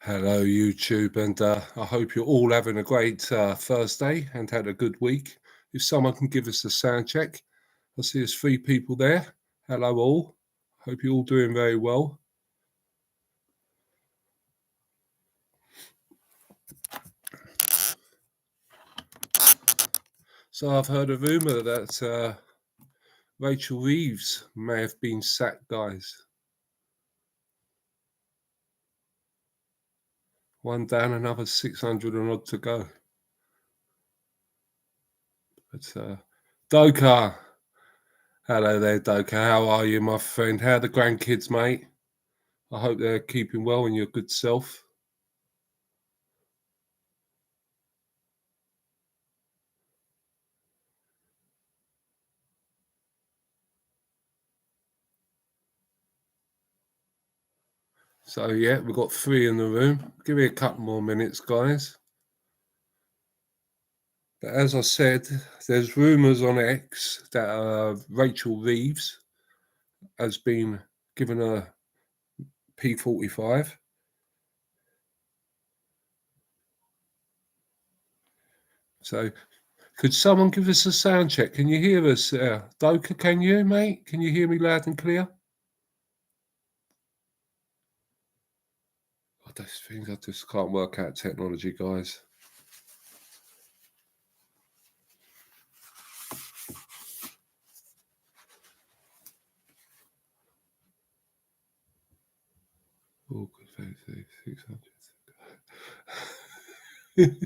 Hello, YouTube, and I hope you're all having a great Thursday and had a good week. If someone can give us a sound check, I see there's 3 people there. Hello, all. Hope you're all doing very well. So I've heard a rumor that Rachel Reeves may have been sacked, guys. One down, another 600 and odd to go. But Doka, hello there, Doka. How are you, my friend? How are the grandkids, mate? I hope they're keeping well and your good self. So yeah, we've got 3 in the room. Give me a couple more minutes, guys. But as I said, there's rumours on X that Rachel Reeves has been given a P45. So could someone give us a sound check? Can you hear us? Doka, can you, mate? Can you hear me loud and clear? Those things, I just can't work out technology, guys. Oh, good, 600.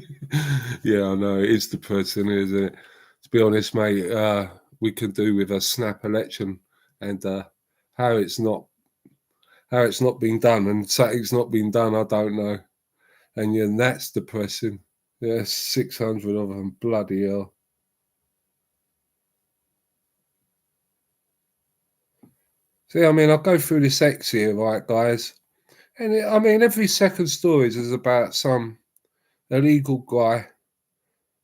Yeah, I know it's depressing, isn't it? To be honest, mate, we can do with a snap election, and how it's not been done, and something's not been done. I don't know, and yeah, that's depressing. Yeah, 600 of them, bloody hell. See, I mean, I'll go through this X here, right, guys, and I mean, every second story is about some illegal guy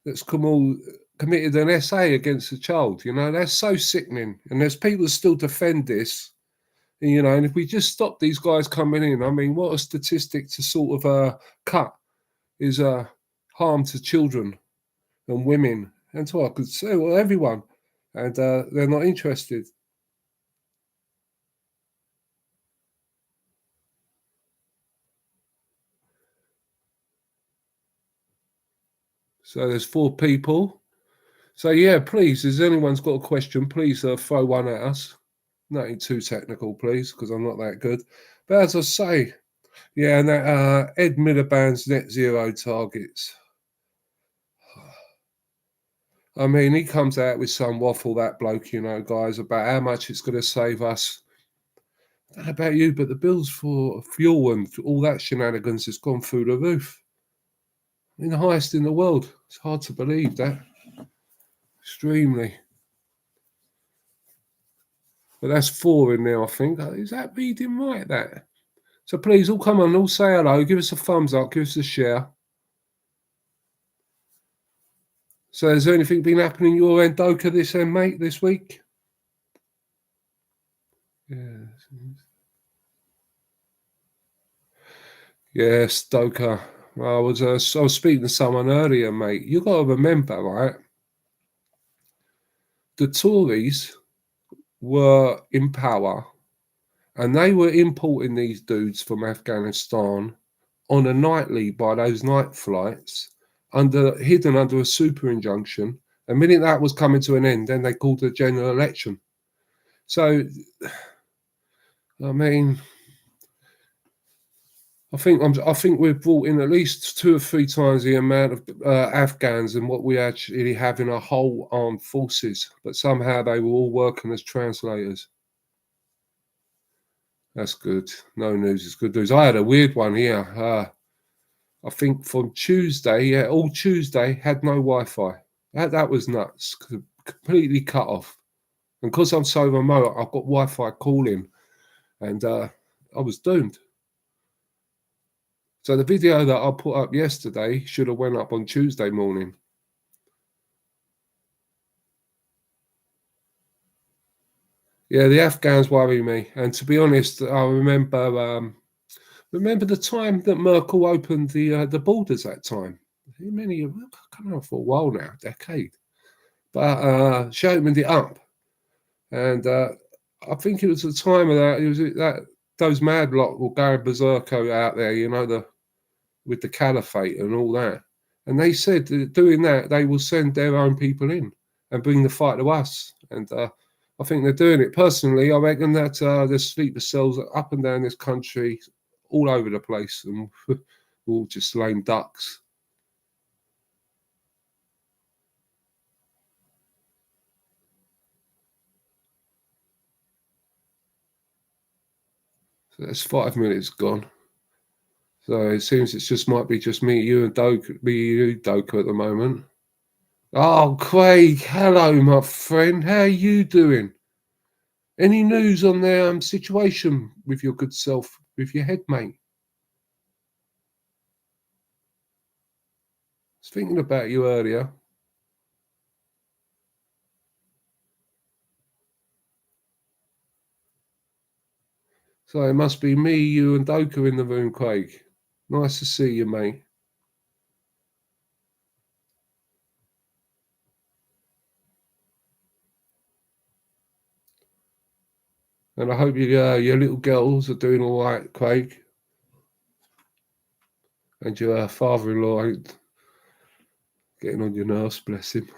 that's committed an SA against a child. You know, that's so sickening. And there's people that still defend this. And, you know, and if we just stop these guys coming in, I mean, what a statistic to sort of cut is harm to children and women and to I could say, well, everyone. And they're not interested. So there's 4 people. So yeah, please, if anyone's got a question, please throw one at us. Nothing too technical, please, because I'm not that good. But as I say, yeah, and that Ed Miliband's net zero targets. I mean, he comes out with some waffle, that bloke, you know, guys, about how much it's going to save us. I don't know about you, but the bills for fuel and all that shenanigans has gone through the roof. I mean, the highest in the world. It's hard to believe that. Extremely. But that's 4 in there, I think. Is that reading right, that? So please, all come on, all say hello. Give us a thumbs up. Give us a share. So has anything been happening your end, Doka, this end, mate, this week? Yeah. Yeah, Stoker. I was speaking to someone earlier, mate. You got to remember, right? The Tories were in power, and they were importing these dudes from Afghanistan on a nightly by those night flights, hidden under a super injunction. The minute that was coming to an end, then they called a general election. So, I mean, I think we've brought in at least 2 or 3 times the amount of Afghans than what we actually have in our whole armed forces. But somehow they were all working as translators. That's good. No news is good news. I had a weird one here. I think from Tuesday, yeah, all Tuesday had no Wi-Fi. That was nuts. Completely cut off. And because I'm so remote, I've got Wi-Fi calling, and I was doomed. So the video that I put up yesterday should have went up on Tuesday morning. Yeah, the Afghans worry me. And to be honest, I remember Remember the time that Merkel opened the borders that time? Many, I can't remember, for a while now, a decade. But she opened it up, and I think it was the time of that. It was that those mad lot were going berserko out there, you know, the with the caliphate and all that. And they said that doing that, they will send their own people in and bring the fight to us. And I think they're doing it. Personally, I reckon that there's sleeper cells up and down this country, all over the place, and we're all just lame ducks. So that's 5 minutes gone. So it seems it's just might be just me, you, and Doku at the moment. Oh, Craig, hello, my friend. How are you doing? Any news on the situation with your good self, with your head, mate? I was thinking about you earlier. So it must be me, you, and Doku in the room, Craig. Nice to see you, mate. And I hope your little girls are doing all right, Craig. And your father-in-law ain't getting on your nerves, bless him.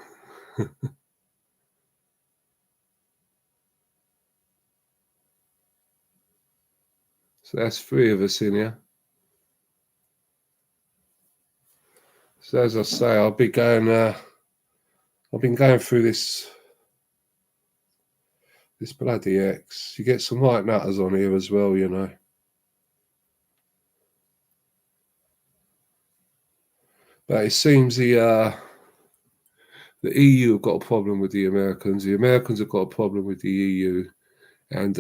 So that's 3 of us in here. So as I say, I've been going through this bloody X. You get some white nutters on here as well, you know. But it seems the EU have got a problem with the Americans. The Americans have got a problem with the EU, and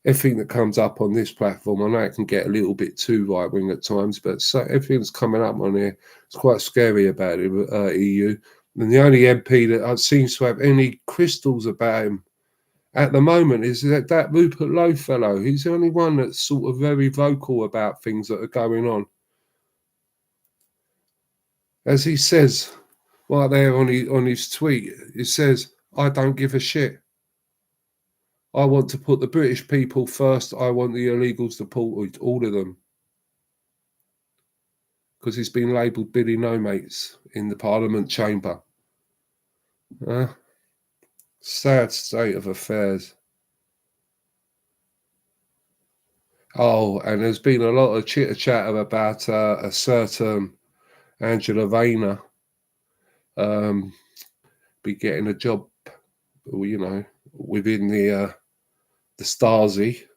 everything that comes up on this platform, I know it can get a little bit too right wing at times, but everything that's coming up on here is quite scary about the EU. And the only MP that seems to have any crystals about him at the moment is that Rupert Lowe fellow. He's the only one that's sort of very vocal about things that are going on. As he says right there on his tweet, it says, "I don't give a shit. I want to put the British people first. I want the illegals deported, all of them." Because he's been labelled Billy No Mates in the Parliament chamber. Sad state of affairs. Oh, and there's been a lot of chitter chatter about a certain Angela Rayner be getting a job, you know, within the Stasi.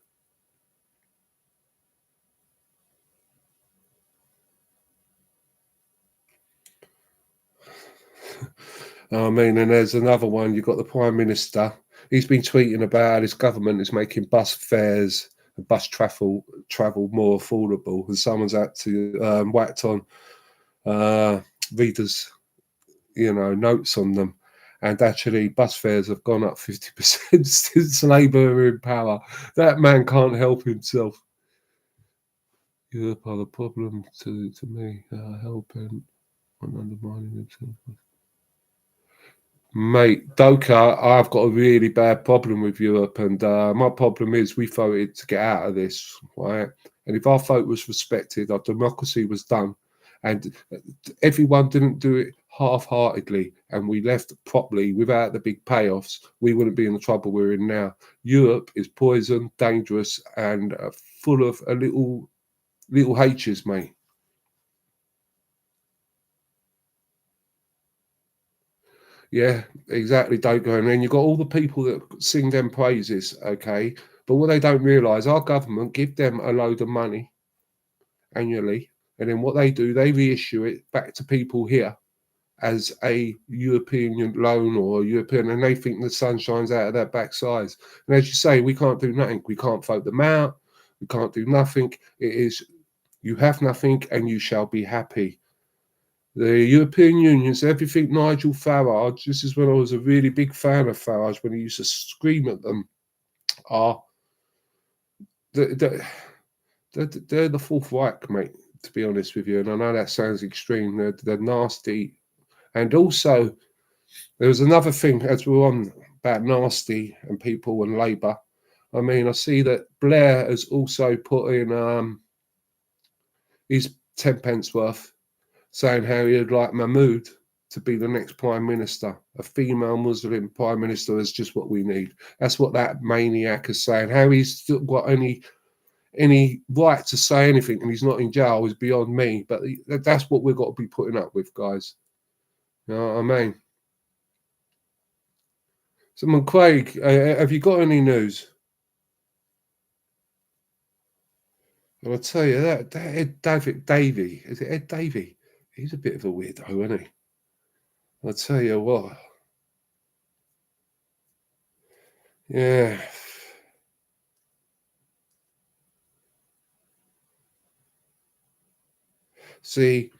I mean, and there's another one. You've got the Prime Minister. He's been tweeting about how his government is making bus fares and bus travel more affordable, and someone's had to whacked on readers, you know, notes on them. And actually, bus fares have gone up 50% since Labour are in power. That man can't help himself. Europe are the problem to me. Helping on undermining himself. Mate, Doka, I've got a really bad problem with Europe, and my problem is we voted to get out of this, right? And if our vote was respected, our democracy was done, and everyone didn't do it half-heartedly, and we left properly without the big payoffs, we wouldn't be in the trouble we're in now. Europe is poison, dangerous, and full of a little H's, mate. Yeah, exactly, Doka. And then you've got all the people that sing them praises, okay? But what they don't realise, our government give them a load of money annually, and then what they do, they reissue it back to people here as a European loan or a European, and they think the sun shines out of their backsides. And as you say, we can't do nothing. We can't vote them out. We can't do nothing. It is, you have nothing and you shall be happy. The European Union's everything Nigel Farage, this is when I was a really big fan of Farage, when he used to scream at them, are the They're the Fourth Reich, mate, to be honest with you. And I know that sounds extreme. They're nasty. And also, there was another thing as we're on about nasty and people and Labour. I mean, I see that Blair has also put in his 10 pence worth, saying how he'd like Mahmoud to be the next Prime Minister. A female Muslim Prime Minister is just what we need. That's what that maniac is saying. How he's still got any right to say anything and he's not in jail is beyond me. But that's what we've got to be putting up with, guys. You know what I mean? Someone, Craig, have you got any news? I'll tell you that Ed Davey, is it Ed Davey? He's a bit of a weirdo, isn't he? I'll tell you what. Yeah. See,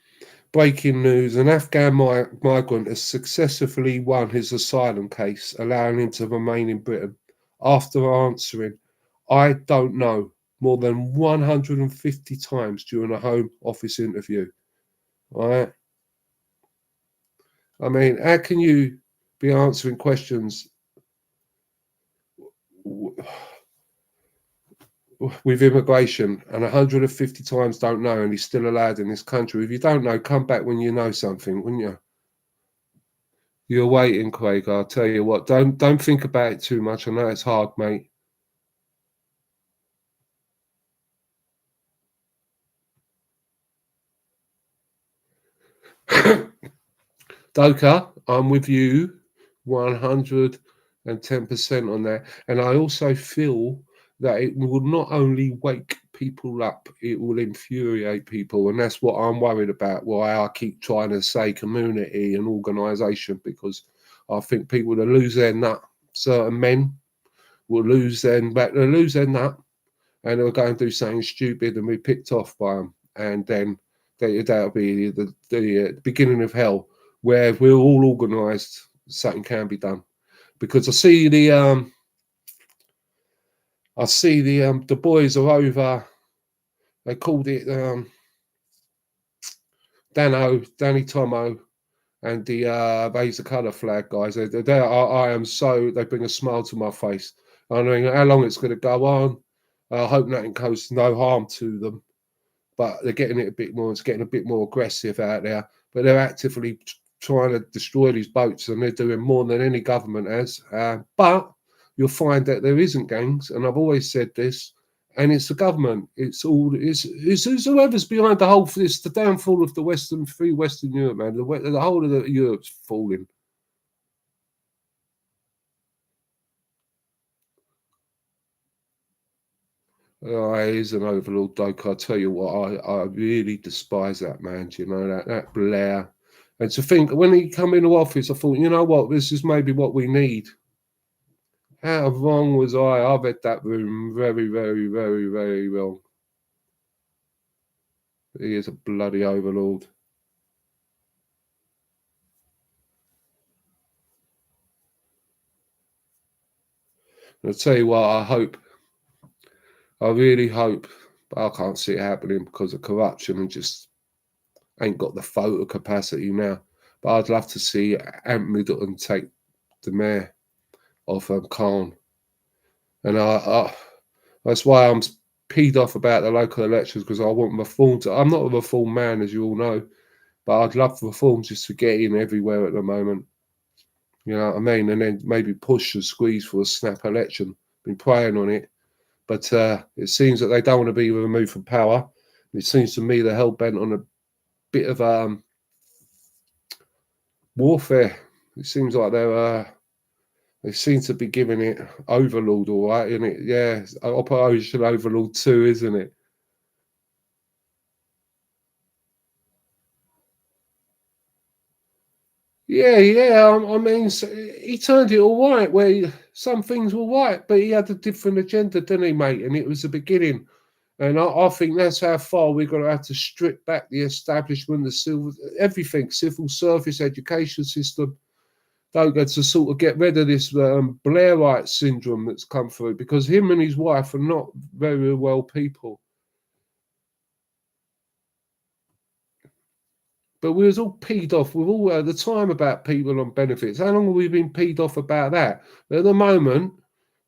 breaking news, an Afghan migrant has successfully won his asylum case, allowing him to remain in Britain after answering, I don't know, more than 150 times during a Home Office interview. Right? I mean, how can you be answering questions with immigration and 150 times don't know and he's still allowed in this country? If you don't know, come back when you know something, wouldn't you? You're waiting, Craig. I'll tell you what. Don't think about it too much. I know it's hard, mate. Doka, I'm with you 110% on that. And I also feel that it will not only wake people up, it will infuriate people. And that's what I'm worried about, why I keep trying to say community and organisation, because I think people will lose their nut. Certain men will lose their nut and they'll go and do something stupid and be picked off by them. And then that'll be the beginning of hell, where we're all organised, something can be done. Because I see the boys are over. They called it Danny Tomo, and the Raise the Colour flag guys. They bring a smile to my face. I mean, how long it's going to go on? I hope nothing goes no harm to them, but they're getting it a bit more. It's getting a bit more aggressive out there. But they're actively trying to destroy these boats, and they're doing more than any government has. But you'll find that there isn't gangs, and I've always said this. And it's the government. It's whoever's behind the whole. It's the downfall of the Western Europe, man. The whole of Europe's falling. He's an overlord, Doke. I tell you what, I really despise that man. Do you know that Blair? And to think when he come into office, I thought, you know what, this is maybe what we need. How wrong was I? I read that room very, very, very, very wrong. He is a bloody overlord. And I'll tell you what, I really hope, but I can't see it happening because of corruption and just ain't got the photo capacity now. But I'd love to see Ant Middleton take the mayor of Cairn. And that's why I'm peed off about the local elections, because I want reform I'm not a reform man, as you all know, but I'd love reforms just to get in everywhere at the moment. You know what I mean? And then maybe push and squeeze for a snap election. Been praying on it. But it seems that they don't want to be removed from power. It seems to me they're hell bent on a bit of warfare. It seems like they seem to be giving it Overlord, all right, isn't it? Yeah, Operation Overlord 2, isn't it? Yeah. I mean, he turned it all right, where some things were right, but he had a different agenda, didn't he, mate? And it was the beginning. And I think that's how far we're going to have to strip back the establishment, everything, civil service, education system. Don't go to sort of get rid of this Blairite syndrome that's come through, because him and his wife are not very well people. But we was all peed off. We've all at the time about people on benefits. How long have we been peed off about that? But at the moment,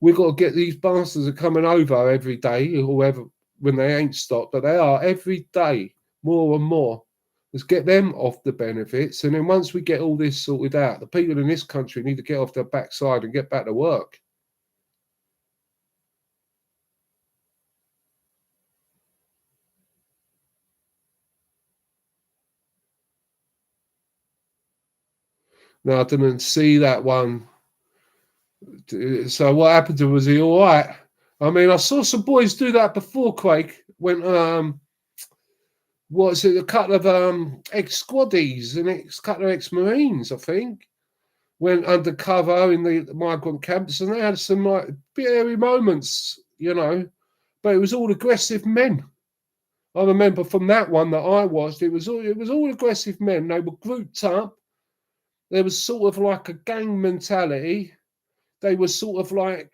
we've got to get these bastards are coming over every day, or whoever, when they ain't stopped, but they are every day, more and more. Let's get them off the benefits. And then once we get all this sorted out, the people in this country need to get off their backside and get back to work. Now, I didn't see that one. So what happened to him? Was he all right? I mean, I saw some boys do that before, Craig. When what's it? A couple of ex squaddies and a couple of ex Marines, I think, went undercover in the migrant camps, and they had some like hairy moments, you know. But it was all aggressive men. I remember from that one that I watched, it was all aggressive men. They were grouped up. There was sort of like a gang mentality. They were sort of like,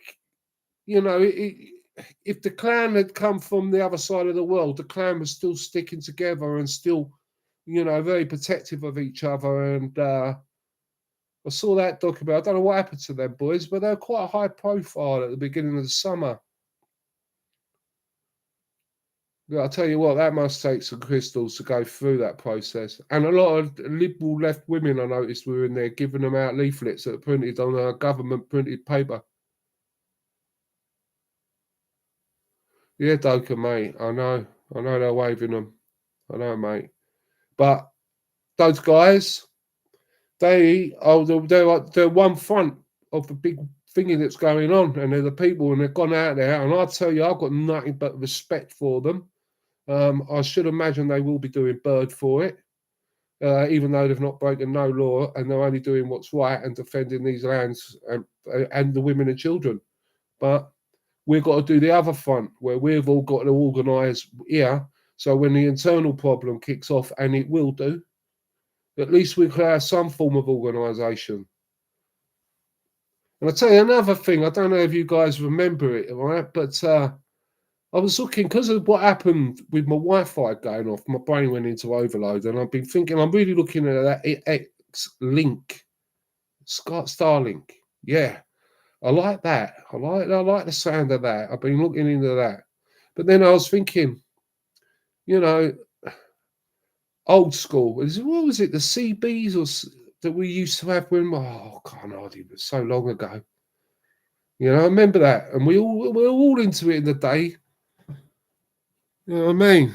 you know, if the clan had come from the other side of the world, the clan was still sticking together and still, you know, very protective of each other. And I saw that documentary. I don't know what happened to them boys, but they were quite high profile at the beginning of the summer. Yeah, I'll tell you what, that must take some crystals to go through that process. And a lot of liberal left women, I noticed, were in there giving them out leaflets that are printed on government printed paper. Yeah, Doka, mate. I know they're waving them. I know, mate. But those guys, they're one front of the big thingy that's going on, and they're the people, and they've gone out there. And I tell you, I've got nothing but respect for them. I should imagine they will be doing bird for it, even though they've not broken no law, and they're only doing what's right and defending these lands and the women and children. But we've got to do the other front where we've all got to organise here. So when the internal problem kicks off, and it will do, at least we can have some form of organisation. And I'll tell you another thing, I don't know if you guys remember it, right? But I was looking, because of what happened with my Wi-Fi going off, my brain went into overload, and I've been thinking, I'm really looking at that X-Link, Starlink. Yeah, I like that. I like the sound of that. I've been looking into that. But then I was thinking, you know, old school. What was it? The CBs that we used to have when? Oh, God, it was so long ago. You know, I remember that, and we were all into it in the day. You know what I mean?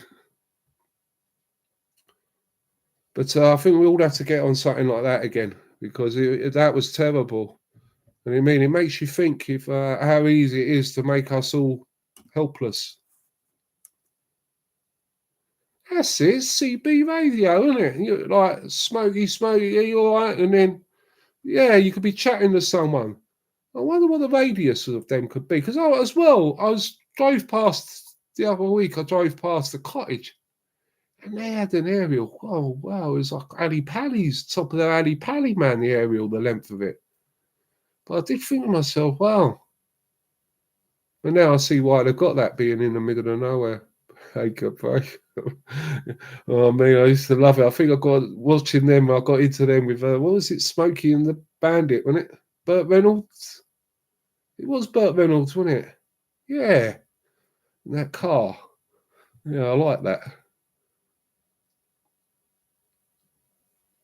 But I think we all have to get on something like that again, because that was terrible. And I mean, it makes you think if how easy it is to make us all helpless. That's it, CB radio, isn't it? You're like smoky, are you all right? And then, yeah, you could be chatting to someone. I wonder what the radius of them could be. Because drove past the other week, I drove past the cottage, and they had an aerial. Oh, wow, it was like Ali Pali's, top of their Ali Pali, man, the aerial, the length of it. But I did think to myself, wow. And now I see why they've got that, being in the middle of nowhere. Hey, good break. Oh, man, I used to love it. I think I got watching them. I got into them with what was it, Smokey and the Bandit, wasn't it? Burt Reynolds. It was Burt Reynolds, wasn't it? Yeah, in that car. Yeah, I like that.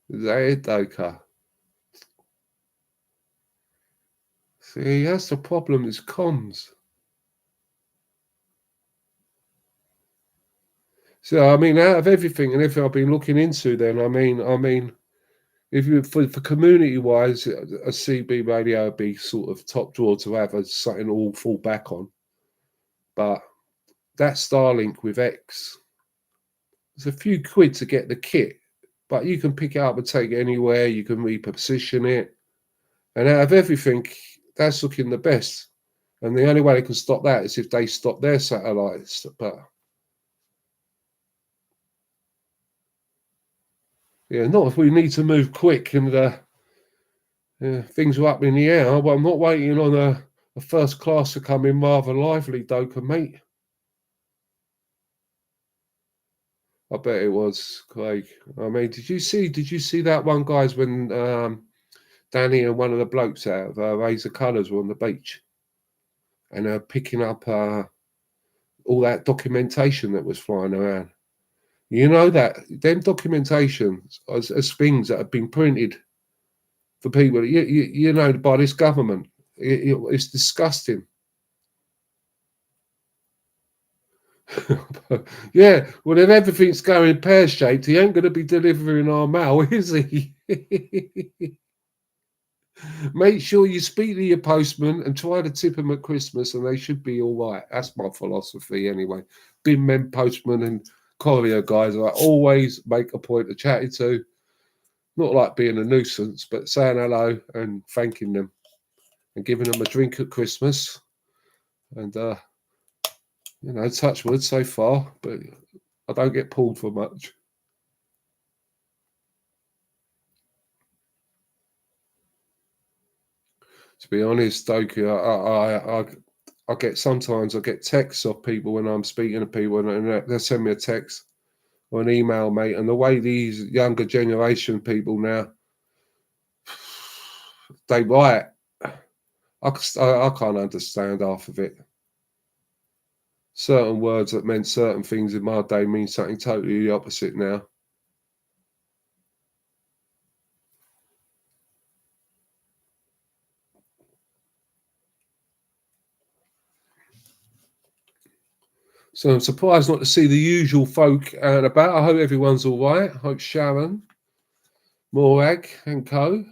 Is that it, Doka? See, that's the problem. Is comms. So I mean, out of everything and everything I've been looking into, then I mean, if you for community wise, a CB radio would be sort of top drawer to have as something to all fall back on. But that Starlink with X, it's a few quid to get the kit, but you can pick it up and take it anywhere. You can reposition it, and out of everything, that's looking the best. And the only way they can stop that is if they stop their satellites. But yeah, not if we need to move quick and things are up in the air. But I'm not waiting on a first class to come in rather lively, Doka, mate. I bet it was, Craig. I mean, did you see that one, guys, when Danny and one of the blokes out of Razor Colours were on the beach and picking up all that documentation that was flying around? You know that them documentations as things that have been printed for people, you know, by this government. It's disgusting. Yeah, well, if everything's going pear shaped, he ain't going to be delivering our mail, is he? Make sure you speak to your postman and try to tip them at Christmas, and they should be all right. That's my philosophy, anyway. Bin men, postman, and courier guys, I always make a point of chatting to. Not like being a nuisance, but saying hello and thanking them and giving them a drink at Christmas. And, you know, touch wood so far, but I don't get pulled for much. To be honest, Doki, I get sometimes I get texts off people when I'm speaking to people, and they send me a text or an email, mate. And the way these younger generation people now they write, I can't understand half of it. Certain words that meant certain things in my day mean something totally the opposite now. So I'm surprised not to see the usual folk out and about. I hope everyone's all right. I hope Sharon, Morag, and co.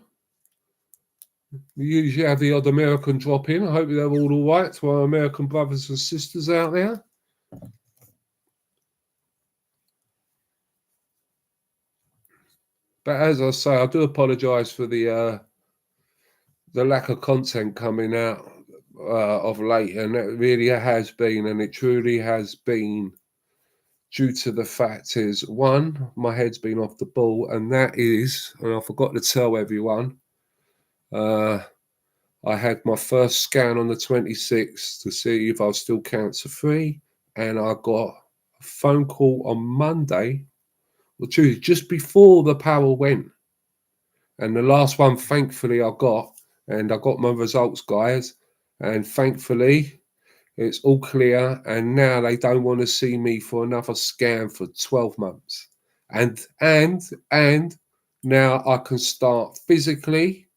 We usually have the odd American drop in. I hope they're all right to our American brothers and sisters out there. But as I say, I do apologise for the lack of content coming out of late, and it really has been, and it truly has been, due to the fact is, one, my head's been off the ball, and that is, and I forgot to tell everyone, I had my first scan on the 26th to see if I was still cancer free, and I got a phone call on Monday or Tuesday, just before the power went. And the last one, thankfully, I got, and I got my results, guys, and thankfully, it's all clear, and now they don't want to see me for another scan for 12 months. And now I can start physically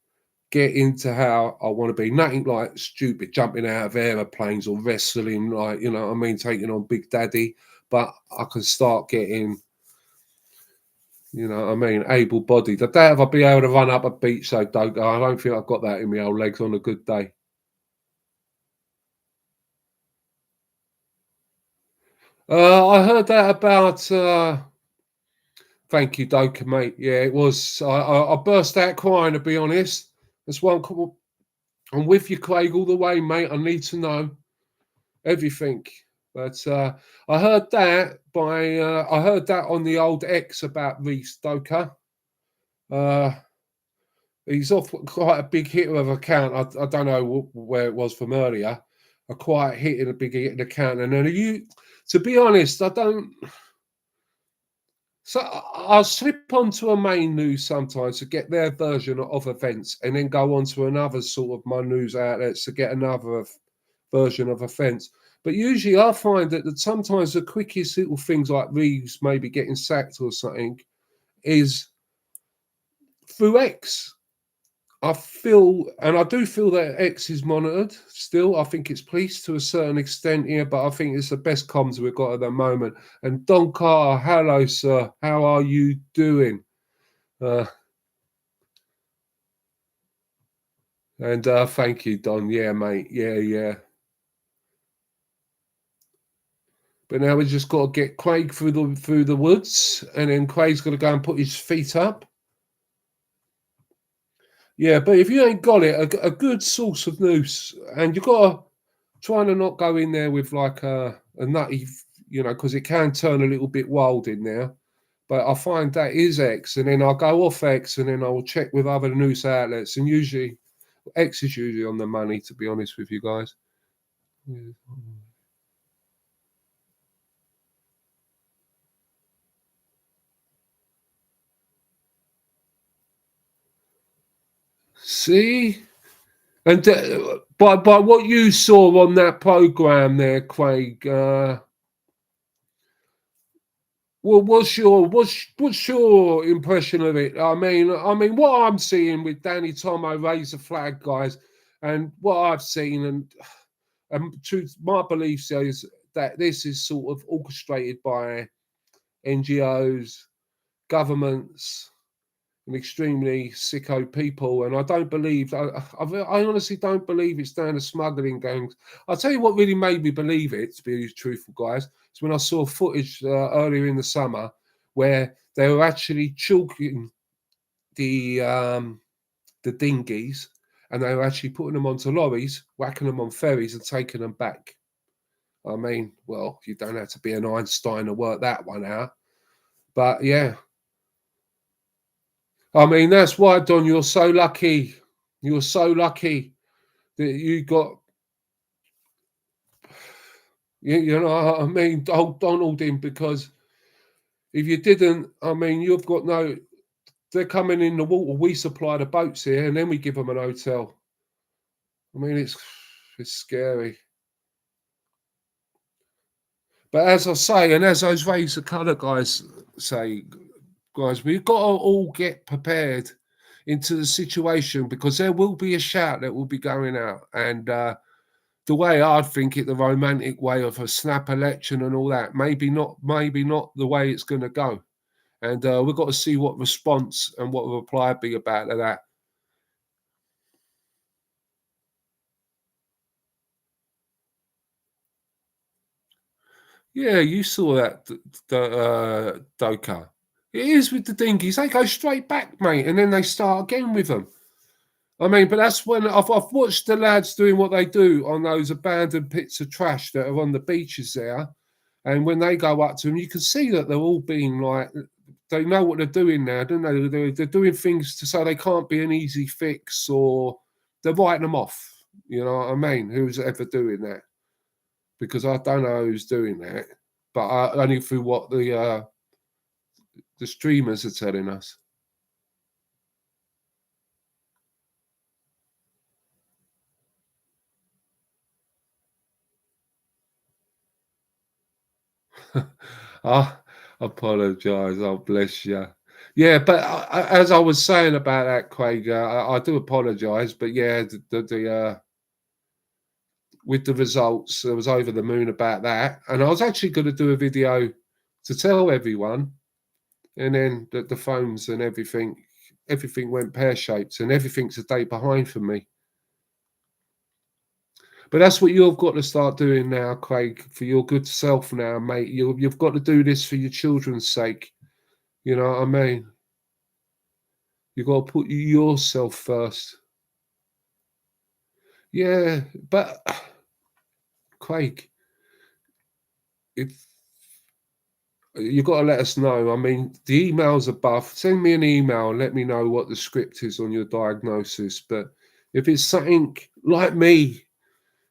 get into how I want to be. Nothing like stupid jumping out of aeroplanes or wrestling, like, you know what I mean, taking on Big Daddy. But I can start getting, you know what I mean, able bodied. I doubt if I'll be able to run up a beach, so I don't think I've got that in my old legs on a good day. I heard that about. Thank you, Doka, mate. Yeah, it was. I burst out crying, to be honest. That's one. I'm with you, Craig, all the way, mate. I need to know everything. But I heard that I heard that on the old X about Reese Doka. Uh, he's off quite a big hitter of account. I don't know where it was from earlier. A quiet hit in a big hit account, and then to be honest, I don't. So I'll slip onto a main news sometimes to get their version of events, and then go on to another sort of my news outlets to get another version of events. But usually I find that sometimes the quickest little things like Reeves maybe getting sacked or something is through X. I feel, and I do feel that X is monitored still. I think it's policed to a certain extent here, but I think it's the best comms we've got at the moment. And Don Carter, hello, sir. How are you doing? Uh, and thank you, Don. Yeah, mate. Yeah, yeah. But now we just got to get Craig through the woods, and then Craig's got to go and put his feet up. Yeah, but if you ain't got it, a good source of news, and you've got to try to not go in there with like a nutty, you know, because it can turn a little bit wild in there. But I find that is X, and then I'll go off X, and then I'll check with other news outlets, and usually X is usually on the money, to be honest with you guys. Yeah. See? And by what you saw on that program there, Craig, well, what's your impression of it? I mean, what I'm seeing with Danny Tomo raise the flag, guys, and what I've seen, and to my beliefs is that this is sort of orchestrated by NGOs, governments, and extremely sicko people. And I don't believe, I honestly don't believe it's down to smuggling gangs. I'll tell you what really made me believe it, to be truthful, guys, is when I saw footage earlier in the summer where they were actually chalking the dinghies, and they were actually putting them onto lorries, whacking them on ferries, and taking them back. I mean, well, you don't have to be an Einstein to work that one out. But yeah, I mean, that's why, Don, you're so lucky. You're so lucky that you got, you know what I mean, old Donald in, because if you didn't, I mean, you've got no, they're coming in the water. We supply the boats here, and then we give them an hotel. I mean, it's scary. But as I say, and as those Razor Colour guys say, guys, we've got to all get prepared into the situation, because there will be a shout that will be going out. And the way I'd think it, the romantic way of a snap election and all that, maybe not the way it's going to go. And we've got to see what response and what reply be about to that. Yeah, you saw that, Doka. It is with the dinghies. They go straight back, mate, and then they start again with them. I mean, but that's when I've watched the lads doing what they do on those abandoned pits of trash that are on the beaches there. And when they go up to them, you can see that they're all being like, they know what they're doing now, don't they? They're doing things to say they can't be an easy fix, or they're writing them off. You know what I mean? Who's ever doing that? Because I don't know who's doing that, but only through what the streamers are telling us. I apologise. Oh, bless you. Yeah, but as I was saying about that, Craig, I do apologise. But yeah, with the results, I was over the moon about that, and I was actually going to do a video to tell everyone, and then the phones and everything went pear shaped, and everything's a day behind for me. But that's what you've got to start doing now, Craig, for your good self now, mate. You've got to do this for your children's sake. You know what I mean? You've got to put yourself first. Yeah, but Craig, if you've got to let us know. I mean, the emails above, send me an email and let me know what the script is on your diagnosis. But if it's something like me,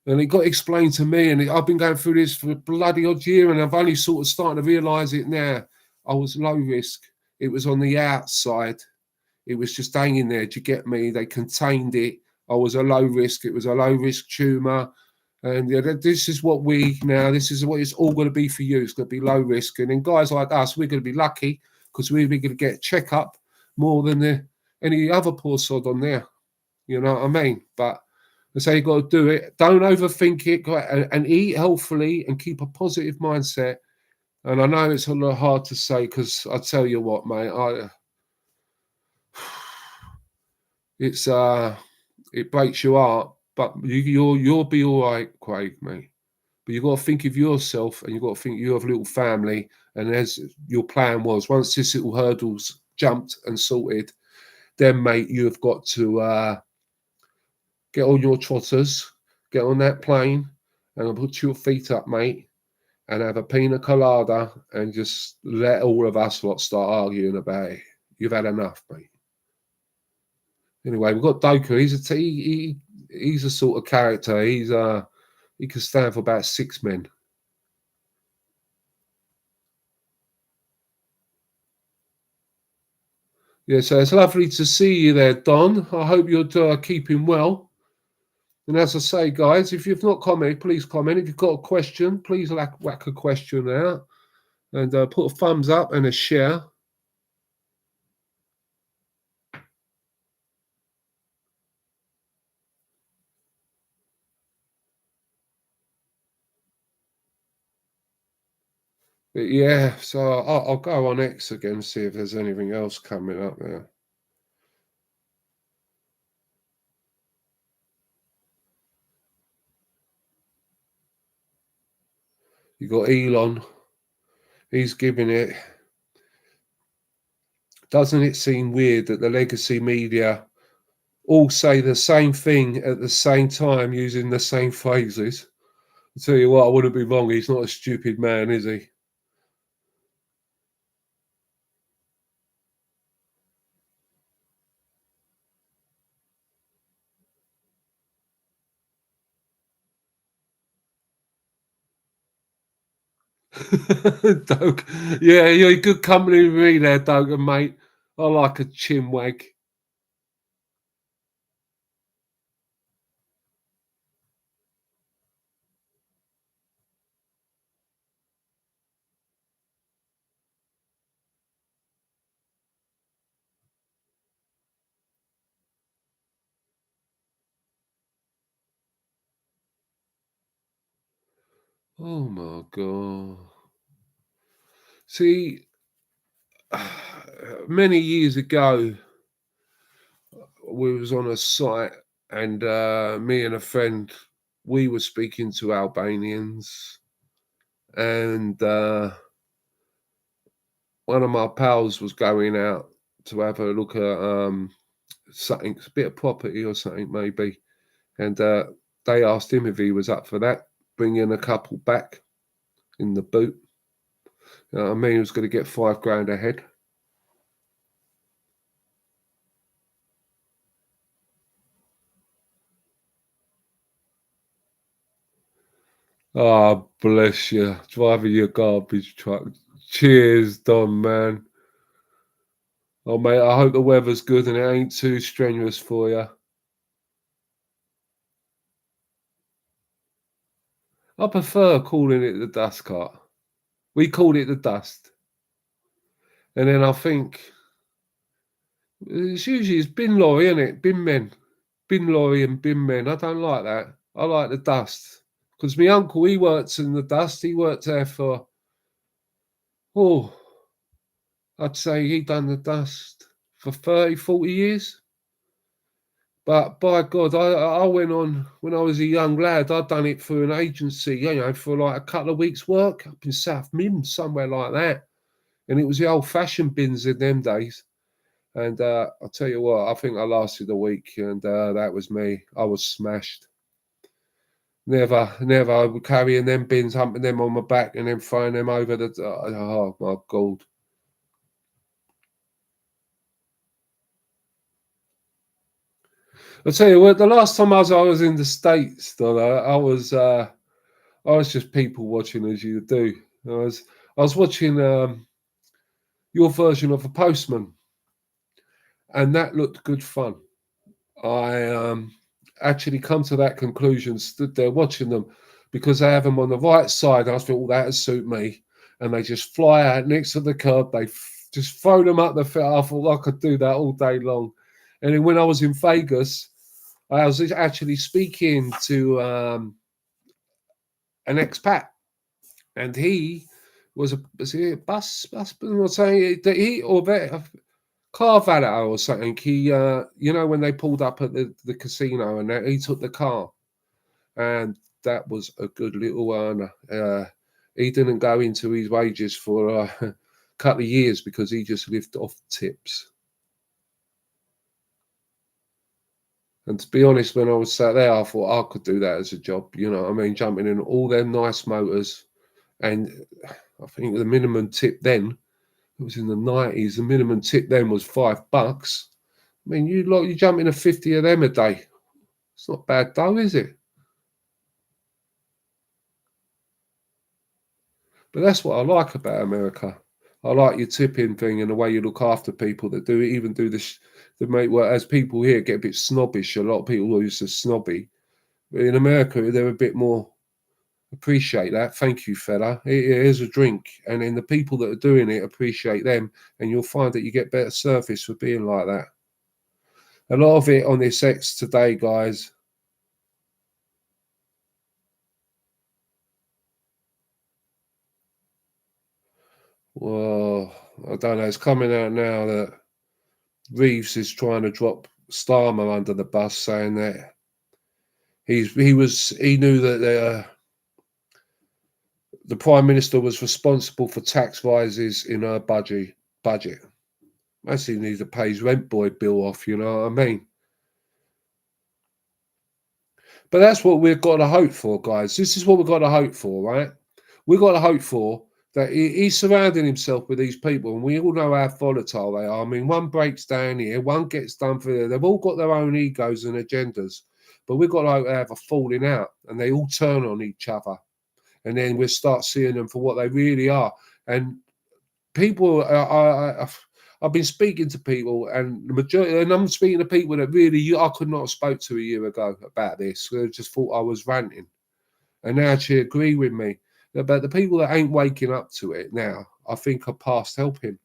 and it got explained to me, and I've been going through this for a bloody odd year, and I've only sort of starting to realise it now. I was low risk. It was on the outside. It was just hanging there. Do you get me? They contained it. I was a low risk. It was a low risk tumour. And yeah, this is what this is what it's all going to be for you. It's going to be low risk. And then guys like us, we're going to be lucky because we're going to get a checkup more than any other poor sod on there. You know what I mean? But I say you got to do it. Don't overthink it, and eat healthily and keep a positive mindset. And I know it's a little hard to say, because I tell you what, mate, it's it breaks your heart, but you'll be all right, Craig, mate. But you've got to think of yourself, and you've got to think you have a little family. And as your plan was, once this little hurdle's jumped and sorted, then, mate, you've got to get on your trotters, get on that plane, and put your feet up, mate, and have a pina colada, and just let all of us lot start arguing about it. You've had enough, mate. Anyway, we've got Doku. He's a sort of character. He can stand for about 6 men. Yeah, so it's lovely to see you there, Don. I hope you're keeping well. And as I say, guys, if you've not commented, please comment. If you've got a question, please whack a question out and put a thumbs up and a share. But yeah, so I'll go on X again and see if there's anything else coming up there. You got Elon. He's giving it. Doesn't it seem weird that the legacy media all say the same thing at the same time using the same phrases? I tell you what, I wouldn't be wrong. He's not a stupid man, is he? Doug. Yeah, you're good company with me there, Doug, and mate. I like a chinwag. Oh my god. See, many years ago, we was on a site, and me and a friend, we were speaking to Albanians, and one of my pals was going out to have a look at something, a bit of property or something maybe, and they asked him if he was up for that, bringing a couple back in the boot. You know what I mean? He was going to get 5 grand ahead. Oh, bless you. Driving your garbage truck. Cheers, Don, man. Oh, mate, I hope the weather's good and it ain't too strenuous for you. I prefer calling it the dust cart. We called it the dust. And then I think it's bin lorry, isn't it? Bin men. Bin lorry and bin men. I don't like that. I like the dust. Because my uncle, he works in the dust. He worked there for, oh, I'd say he done the dust for 30, 40 years. But by God, I went on when I was a young lad. I'd done it for an agency, for like a couple of weeks' work up in South Mim, somewhere like that. And it was the old-fashioned bins in them days. And I'll tell you what, I think I lasted a week, and that was me. I was smashed. Never carrying them bins, humping them on my back, and then throwing them over the. Oh my God. I'll tell you what. The last time I was in the States, though, I was just people watching as you do. I was watching your version of a postman, and that looked good fun. I actually come to that conclusion, stood there watching them because they have them on the right side. I thought, well, that'd suit me. And they just fly out next to the curb. They just throw them up the fit. I thought I could do that all day long. And then when I was in Vegas, I was actually speaking to an expat, and he was he a bus or saying that he or car valet or something. He, when they pulled up at the casino and that, he took the car, and that was a good little earner. He didn't go into his wages for a couple of years because he just lived off tips. And to be honest, when I was sat there, I thought I could do that as a job. You know what I mean? Jumping in all them nice motors. And I think the minimum tip then, it was in the 90s, the minimum tip then was $5. I mean, you jump in a 50 of them a day. It's not bad dough, is it? But that's what I like about America. I like your tipping thing and the way you look after people that do even do this. That make well as people here get a bit snobbish. A lot of people are used to snobby, but in America they're a bit more appreciate that. Thank you, fella. Here's a drink, and then the people that are doing it appreciate them, and you'll find that you get better service for being like that. A lot of it on this X today, guys. Well, I don't know. It's coming out now that Reeves is trying to drop Starmer under the bus, saying that he knew that the Prime Minister was responsible for tax rises in her budget. Actually needs to pay his rent boy bill off, you know what I mean? But that's what we've got to hope for, guys. This is what we've got to hope for, right? We've got to hope for that he's surrounding himself with these people, and we all know how volatile they are. I mean, one breaks down here, one gets done for there. They've all got their own egos and agendas, but we've got to have a falling out, and they all turn on each other, and then we'll start seeing them for what they really are. And people, I've been speaking to people, and the majority, and I'm speaking to people that really I could not have spoke to a year ago about this. They just thought I was ranting, and now actually agree with me. But the people that ain't waking up to it now, I think are past helping.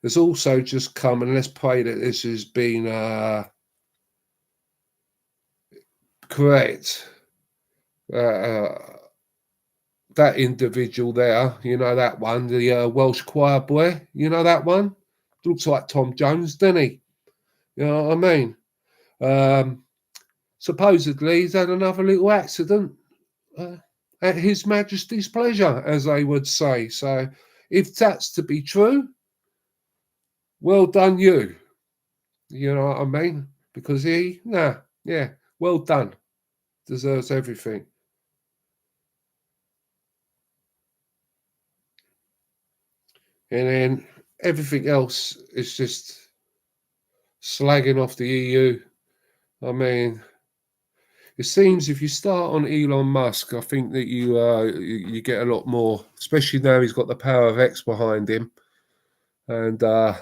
There's also just come, and let's pray that this has been correct. That individual there, you know that one, the Welsh choir boy, you know that one? Looks like Tom Jones, doesn't he? You know what I mean? Supposedly, he's had another little accident at His Majesty's pleasure, as they would say. So, if that's to be true, well done, you. You know what I mean? Because well done. Deserves everything. And then everything else is just slagging off the EU. I mean, it seems if you start on Elon Musk, I think that you get a lot more, especially now he's got the power of X behind him, and a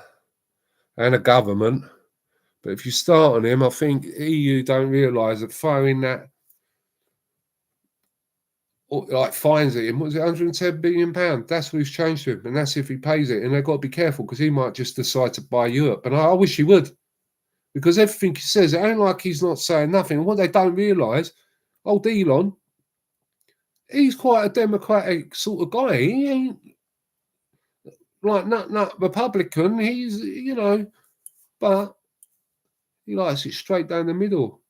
government. But if you start on him, I think EU don't realise that throwing that like fines at him, was it £110 billion? That's what he's changed to him, and that's if he pays it. And they've got to be careful because he might just decide to buy Europe. And I wish he would, because everything he says, it ain't like he's not saying nothing. And what they don't realise, old Elon, he's quite a democratic sort of guy. He ain't like nut Republican. He's but he likes it straight down the middle.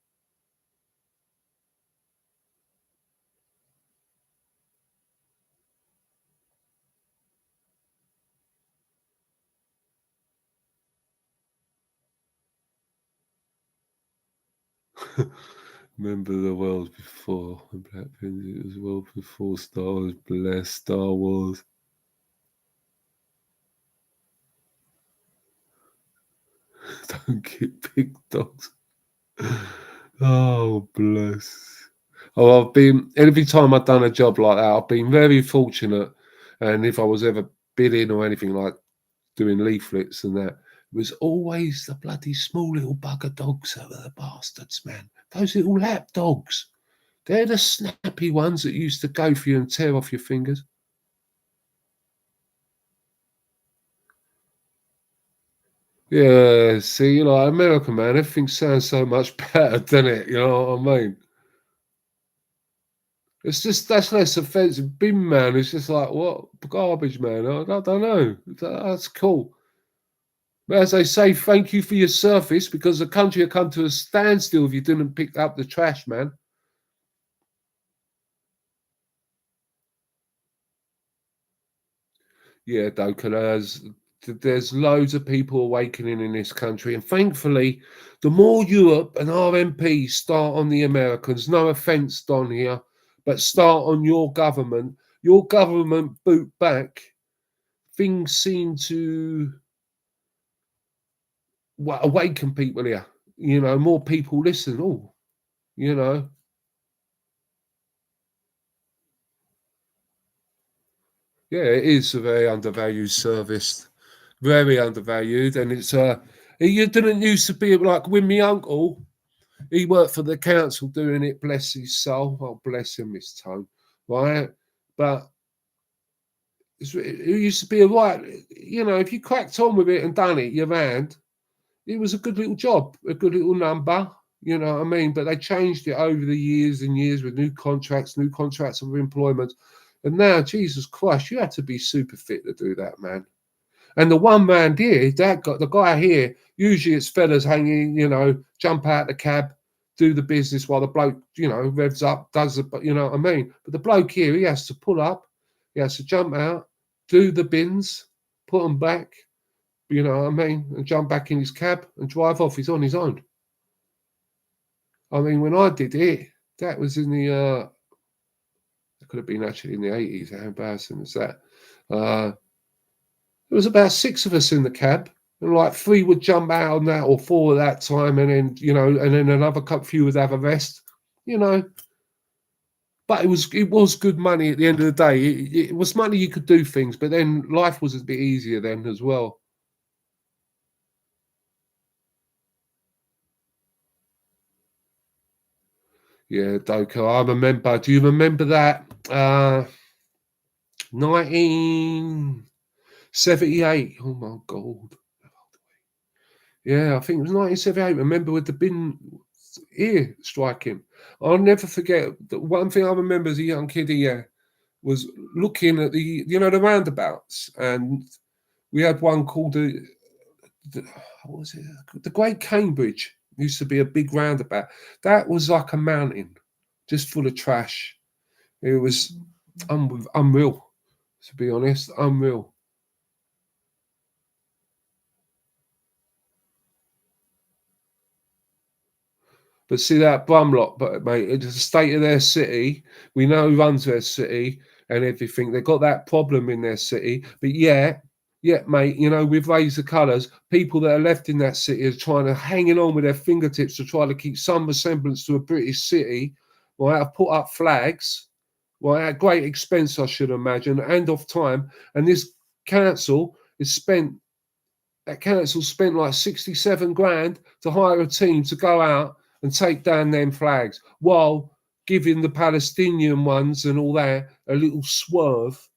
Remember the world before Black Panther? It was well before Star Wars. Bless Star Wars. Don't get big dogs. Oh, bless. Oh, I've been every time I've done a job like that, I've been very fortunate. And if I was ever bidding or anything like doing leaflets and that, it was always the bloody small little bugger dogs that were the bastards, man. Those little lap dogs. They're the snappy ones that used to go for you and tear off your fingers. Yeah, see, like America, man, everything sounds so much better, doesn't it? You know what I mean? It's just that's less offensive. Bin man is just like what garbage man. I don't know. That's cool. But as they say, thank you for your service because the country will come to a standstill if you didn't pick up the trash, man. Yeah, Doka, there's loads of people awakening in this country, and thankfully, the more Europe and our MPs start on the Americans, no offence, Don here, but start on your government boot back, things seem to awaken people here. You know, more people listen. Oh, you know, Yeah, it is a very undervalued service, very undervalued, and it's you didn't used to be like with my uncle. He worked for the council doing it. Bless his soul. Oh, bless him, his tone, right? But it used to be a right. If you cracked on with it and done it, your hand, it was a good little job, a good little number. You know what I mean? But they changed it over the years and years with new contracts of employment. And now, Jesus Christ, you had to be super fit to do that, man. And the one man here, that got the guy here, usually it's fellas hanging, jump out the cab, do the business while the bloke, revs up, does it, but you know what I mean? But the bloke here, he has to pull up, he has to jump out, do the bins, put them back, you know what I mean, and jump back in his cab and drive off. He's on his own. I mean, when I did it, that was in the, it could have been actually in the 80s. How embarrassing was that? There was about 6 of us in the cab, and like 3 would jump out on that, or 4 at that time, and then and then another few would have a rest, you know. But it was good money at the end of the day. It was money you could do things, but then life was a bit easier then as well. Yeah, Doko. I remember. Do you remember that? 1978. Oh my god. Yeah, I think it was 1978. Remember with the bin ear striking. I'll never forget that one thing I remember as a young kid here was looking at the roundabouts, and we had one called the what was it? The Great Cambridge. Used to be a big roundabout. That was like a mountain, just full of trash. It was unreal, to be honest, unreal. But see that bum lot, but mate, it's the state of their city. We know who runs their city and everything. They've got that problem in their city. But yeah, mate, we've raised the colours. People that are left in that city are trying to hanging on with their fingertips to try to keep some resemblance to a British city. Right, I've put up flags, right, at great expense, I should imagine, and of time. And this council is spent that council spent like 67 grand to hire a team to go out and take down them flags while giving the Palestinian ones and all that a little swerve.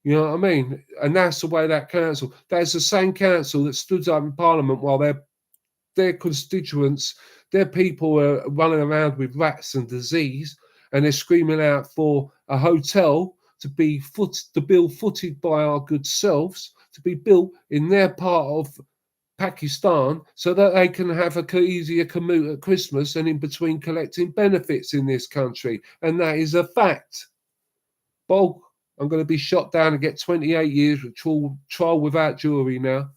You know what I mean? And that's the way that's the same council that stood up in Parliament while their constituents, their people are running around with rats and disease, and they're screaming out for a hotel to build footed by our good selves, to be built in their part of Pakistan so that they can have a easier commute at Christmas and in between collecting benefits in this country. And that is a fact. Bog, I'm going to be shot down and get 28 years with trial without jury now.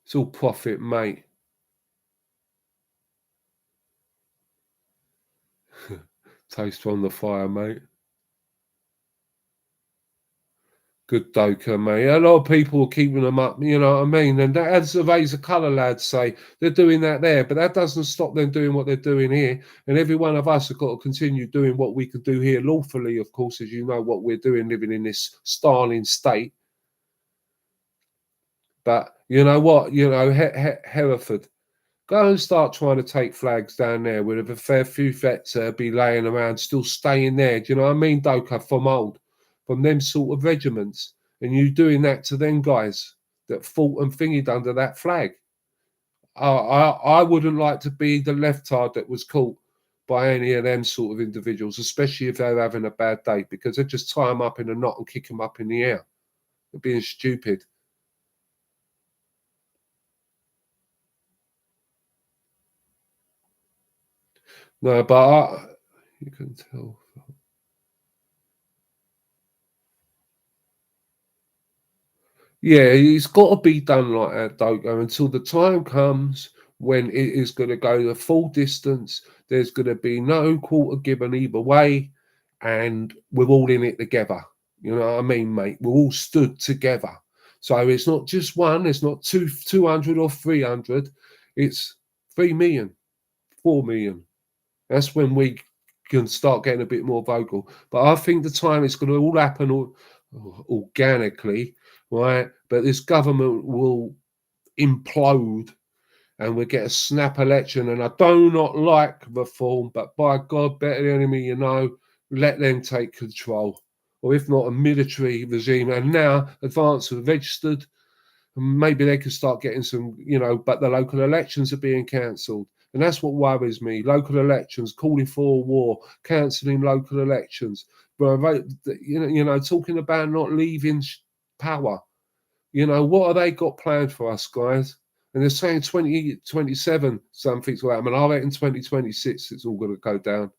It's all profit, mate. Taste on the fire, mate. Good doker, mate. A lot of people are keeping them up, you know what I mean? And that, as the Razor Colour lads say, they're doing that there, but that doesn't stop them doing what they're doing here. And every one of us have got to continue doing what we can do here lawfully, of course, as you know what we're doing, living in this starling state. But you know what? Hereford, go and start trying to take flags down there with a fair few vets be laying around, still staying there. Do you know what I mean, Doka, from from them sort of regiments, and you doing that to them guys that fought and thingied under that flag. I wouldn't like to be the leftard that was caught by any of them sort of individuals, especially if they're having a bad day, because they just tie them up in a knot and kick them up in the air. They're being stupid. No, but you can tell. Yeah, it's got to be done like that, Dogo, until the time comes when it is going to go the full distance. There's going to be no quarter given either way, and we're all in it together. You know what I mean, mate? We're all stood together. So it's not just one, it's not 200 or 300, it's 3 million, 4 million. That's when we can start getting a bit more vocal. But I think the time it's going to all happen organically, right? But this government will implode and we get a snap election. And I do not like reform, but by God, better the enemy you know, let them take control. Or if not, a military regime. And now, advance have registered. Maybe they could start getting some, but the local elections are being cancelled. And that's what worries me. Local elections, calling for a war, cancelling local elections. But, talking about not leaving power. What have they got planned for us, guys? And they're saying 2027 something's will happen. I reckon 2026 it's all going to go down.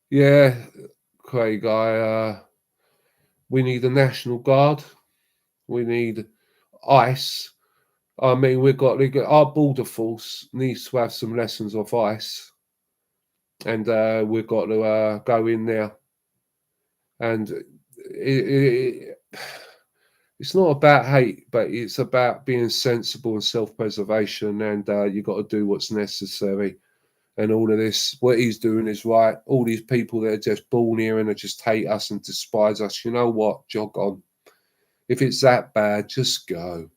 Yeah, Craig, we need a National Guard. We need ICE. I mean, we've got our border force needs to have some lessons of ICE. And we've got to go in there. And it's not about hate, but it's about being sensible and self-preservation. And you've got to do what's necessary. And all of this, what he's doing is right. All these people that are just born here and that just hate us and despise us, you know what? Jog on. If it's that bad, just go.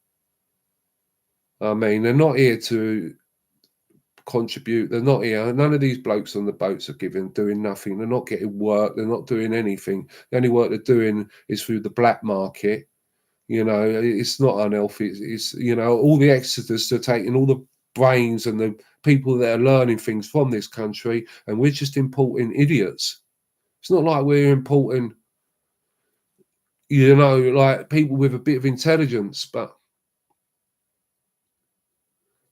I mean, they're not here to contribute. They're not here. None of these blokes on the boats are doing nothing. They're not getting work. They're not doing anything. The only work they're doing is through the black market. It's not unhealthy. It's all the exodus, they're taking all the brains and the people that are learning things from this country, and we're just importing idiots. It's not like we're importing, like people with a bit of intelligence, but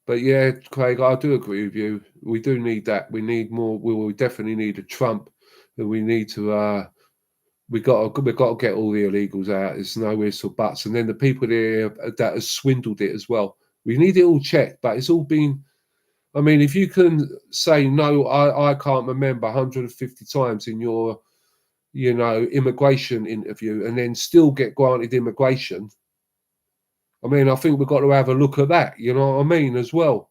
yeah, Craig, I do agree with you. We do need that. We need more. We definitely need a Trump. And we need to. We've got to get all the illegals out. There's no ifs or buts. And then the people there that have swindled it as well. We need it all checked, but it's all been. I mean, if you can say no, I can't remember 150 times in your, immigration interview, and then still get granted immigration. I mean, I think we've got to have a look at that. You know what I mean, as well.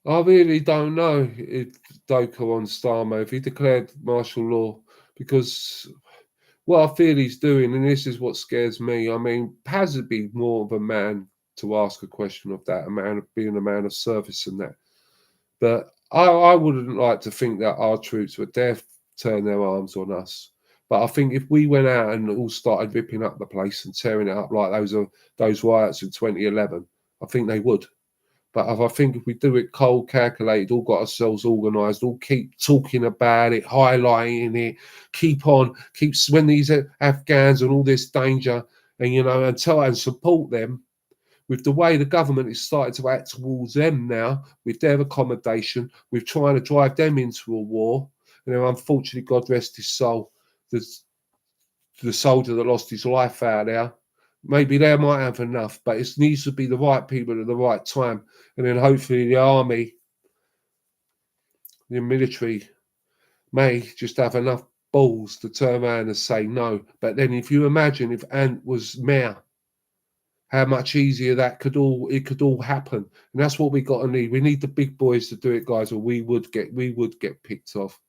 I really don't know if Doka on Starmer, if he declared martial law, because what I feel he's doing, and this is what scares me. I mean, Paz would be more of a man to ask a question of that, being a man of service and that. But I wouldn't like to think that our troops would dare turn their arms on us. But I think if we went out and all started ripping up the place and tearing it up like those riots in 2011, I think they would. But I think if we do it cold, calculated, all got ourselves organised, all keep talking about it, highlighting it, keeps when these Afghans and all this danger, and and support them with the way the government is starting to act towards them now, with their accommodation, with trying to drive them into a war. Unfortunately, God rest his soul, the soldier that lost his life out there. Maybe they might have enough, but it needs to be the right people at the right time. And then hopefully the army, the military, may just have enough balls to turn around and say no. But then if you imagine if Ant was mayor, how much easier it could all happen. And that's what we got to need. We need the big boys to do it, guys, or we would get picked off.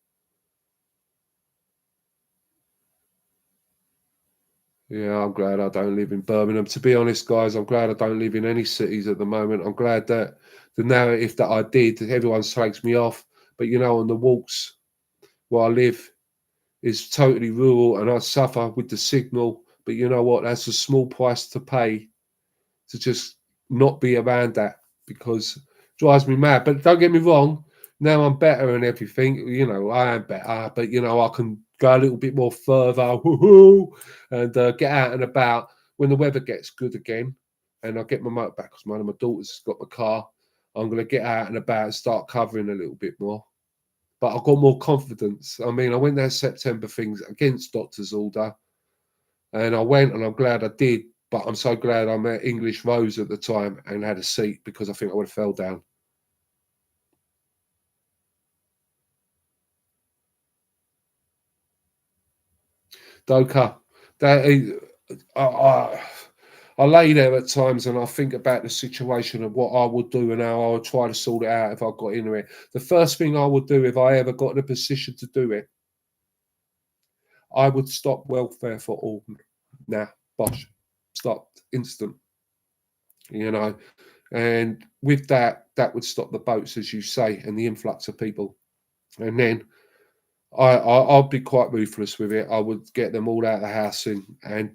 Yeah, I'm glad I don't live in Birmingham. To be honest, guys, I'm glad I don't live in any cities at the moment. I'm glad that the narrative that I did, everyone slags me off. But on the walks where I live is totally rural and I suffer with the signal. But you know what? That's a small price to pay to just not be around that, because it drives me mad. But don't get me wrong, now I'm better and everything. I am better, but I can go a little bit more further, and get out and about when the weather gets good again. And I get my motorbike because one of my daughters has got the car. I'm going to get out and about and start covering a little bit more. But I've got more confidence. I mean, I went there September things against doctor's order, and I went, and I'm glad I did. But I'm so glad I met English Rose at the time and had a seat, because I think I would have fell down. Doka, that is, I lay there at times and I think about the situation of what I would do and how I would try to sort it out if I got into it. The first thing I would do if I ever got in a position to do it, I would stop welfare for all. Now, bosh, stopped, instant, you know. And with that, that would stop the boats, as you say, and the influx of people. And then I'd be quite ruthless with it. I would get them all out of the house,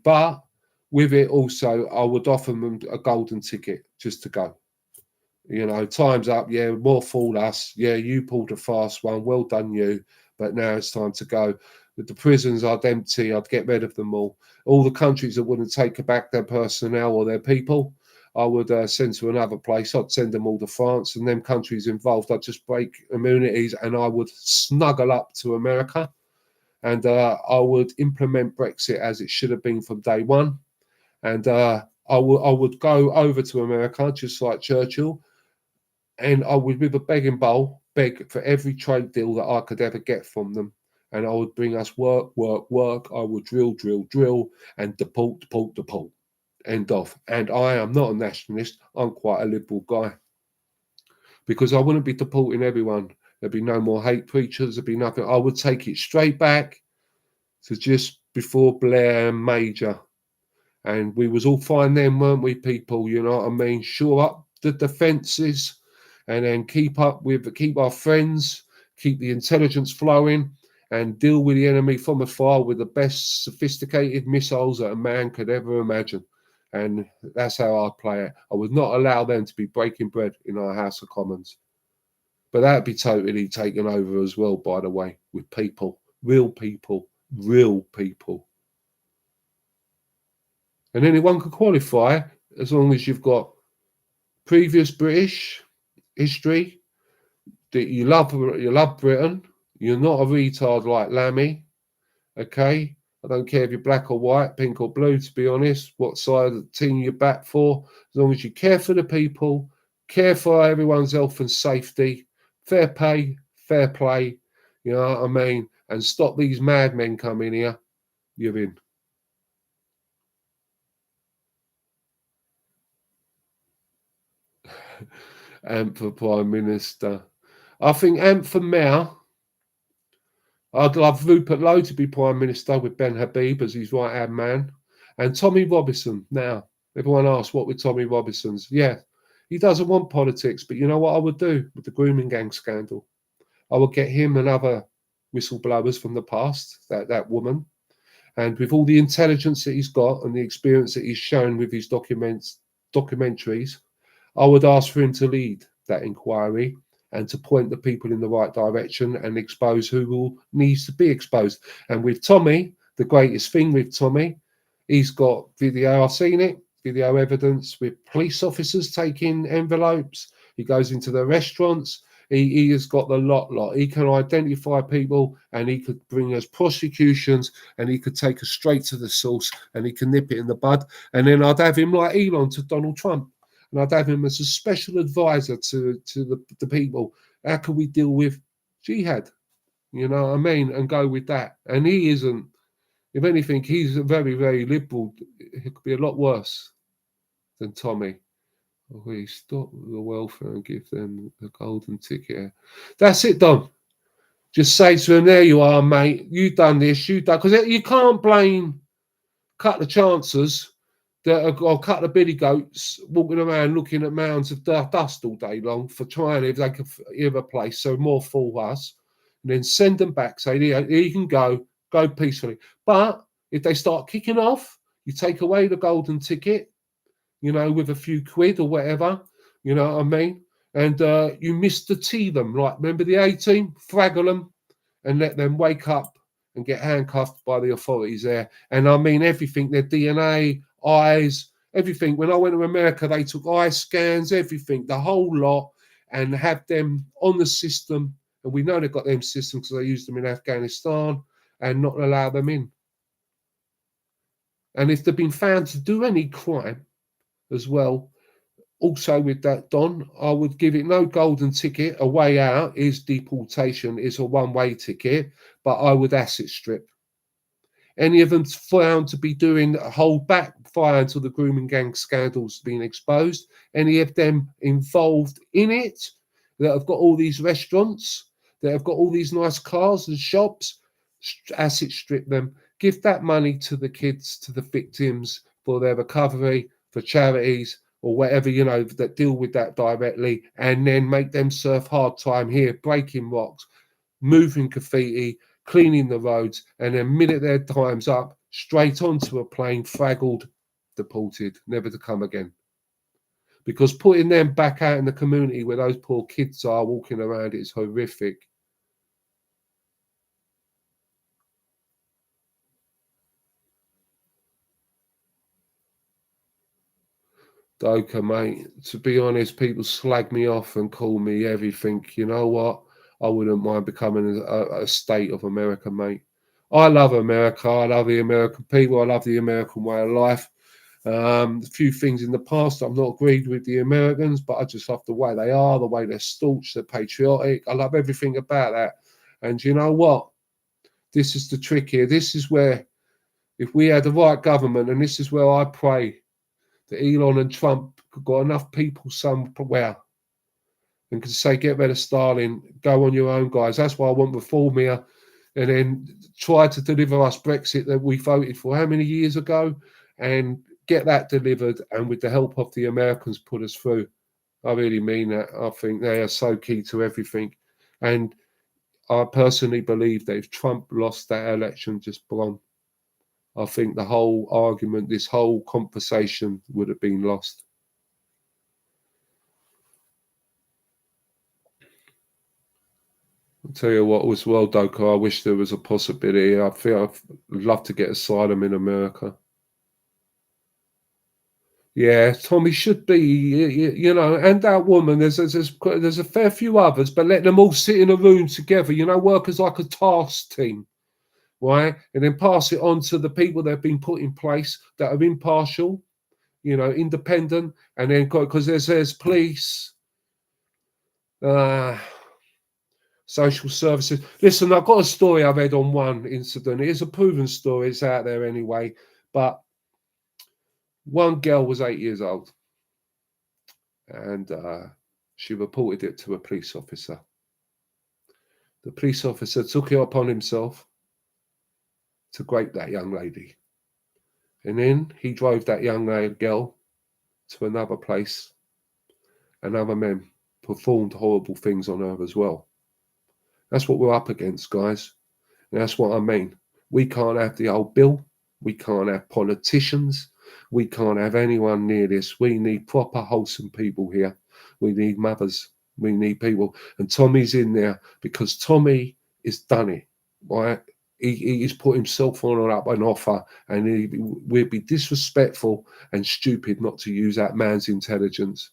but with it also, I would offer them a golden ticket just to go. You know, time's up. Yeah, more fool us. Yeah, you pulled a fast one. Well done, you. But now it's time to go. With the prisons are empty, I'd get rid of them all. All the countries that wouldn't take back their personnel or their people, I would send to another place. I'd send them all to France, and them countries involved, I'd just break immunities, and I would snuggle up to America, and I would implement Brexit as it should have been from day one. And I would go over to America, just like Churchill, and I would, with a begging bowl, beg for every trade deal that I could ever get from them. And I would bring us work, work, work. I would drill, drill, drill, and deport, deport, deport. End of. And I am not a nationalist. I'm quite a liberal guy, because I wouldn't be deporting everyone. There'd be no more hate preachers. There'd be nothing. I would take it straight back to just before Blair and Major. And we was all fine then, weren't we, people? You know what I mean? Shore up the defences, and then keep our friends, keep the intelligence flowing, and deal with the enemy from afar with the best sophisticated missiles that a man could ever imagine. And that's how I'd play it. I would not allow them to be breaking bread in our House of Commons. But that'd be totally taken over as well, by the way, with people, real people, real people. And anyone can qualify as long as you've got previous British history, that you love Britain, you're not a retard like Lammy, okay? I don't care if you're black or white, pink or blue, to be honest, what side of the team you're back for, as long as you care for the people, care for everyone's health and safety, fair pay, fair play, you know what I mean? And stop these madmen coming here, you're in. And for Prime Minister, I think Anthem Mayor, I'd love Rupert Lowe to be Prime Minister with Ben Habib as his right hand man. And Tommy Robinson. Now, everyone asks, what with Tommy Robinson's? Yeah, he doesn't want politics, but you know what I would do with the grooming gang scandal? I would get him and other whistleblowers from the past, that woman. And with all the intelligence that he's got and the experience that he's shown with his documentaries, I would ask for him to lead that inquiry and to point the people in the right direction and expose who needs to be exposed. And with Tommy, the greatest thing with Tommy, he's got video, I've seen it, video evidence with police officers taking envelopes. He goes into the restaurants. He has got the lot. He can identify people, and he could bring us prosecutions, and he could take us straight to the source, and he can nip it in the bud. And then I'd have him like Elon to Donald Trump. And I'd have him as a special advisor to the people. How can we deal with jihad? You know what I mean? And go with that. And he isn't, if anything, he's a very, very liberal. It could be a lot worse than Tommy. We stop the welfare and give them the golden ticket. That's it, Don. Just say to them, there you are, mate. You've done this, you've done, because you can't blame cut the chances that are a couple of billy goats walking around looking at mounds of dust all day long for trying if they could hear a place, so more fool us, and then send them back, say, here you can go peacefully. But if they start kicking off, you take away the golden ticket, you know, with a few quid or whatever, you know what I mean? And you Mr. T them, like, remember the A-team? Fraggle them and let them wake up and get handcuffed by the authorities there. And I mean everything, their DNA, eyes, everything. When I went to America, they took eye scans, everything, the whole lot, and have them on the system. And we know they've got them systems because they used them in Afghanistan, and not allow them in. And if they've been found to do any crime as well, also with that, Don, I would give it no golden ticket. A way out is deportation, is a one-way ticket, but I would asset strip. Any of them found to be doing hold back fire until the grooming gang scandals been exposed. Any of them involved in it that have got all these restaurants, that have got all these nice cars and shops, asset strip them. Give that money to the kids, to the victims for their recovery, for charities or whatever, you know, that deal with that directly, and then make them serve hard time here, breaking rocks, moving graffiti, cleaning the roads, and then minute their time's up, straight onto a plane, fraggled, deported, never to come again. Because putting them back out in the community where those poor kids are walking around is horrific. Doka, mate, to be honest, people slag me off and call me everything. You know what? I wouldn't mind becoming a state of America, mate. I love America. I love the American people. I love the American way of life. A few things in the past I've not agreed with the Americans, but I just love the way they are, the way they're staunch, they're patriotic. I love everything about that. And you know what? This is the trick here. This is where, if we had the right government, and this is where I pray that Elon and Trump got enough people somewhere and could say, get rid of Stalin, go on your own, guys. That's why I want reform here. And then try to deliver us Brexit that we voted for how many years ago, and get that delivered. And with the help of the Americans, put us through. I really mean that. I think they are so key to everything. And I personally believe that if Trump lost that election, just gone, I think the whole argument, this whole conversation would have been lost. I'll tell you what as well, Doka, I wish there was a possibility. I feel I'd love to get asylum in America. Yeah, Tommy should be, you know, and that woman. There's a fair few others, but let them all sit in a room together. You know, work as like a task team, right? And then pass it on to the people that have been put in place that are impartial, you know, independent, and then because there's police, uh, social services. Listen, I've got a story I read on one incident. It is a proven story. It's out there anyway, but one girl was 8 years old, and she reported it to a police officer. The police officer took it upon himself to grape that young lady. And then he drove that young girl to another place, and other men performed horrible things on her as well. That's what we're up against, guys. And that's what I mean. We can't have the old bill. We can't have politicians. We can't have anyone near this. We need proper, wholesome people here. We need mothers. We need people. And Tommy's in there because Tommy has done it, right? He's put himself on an offer, and we'd be disrespectful and stupid not to use that man's intelligence.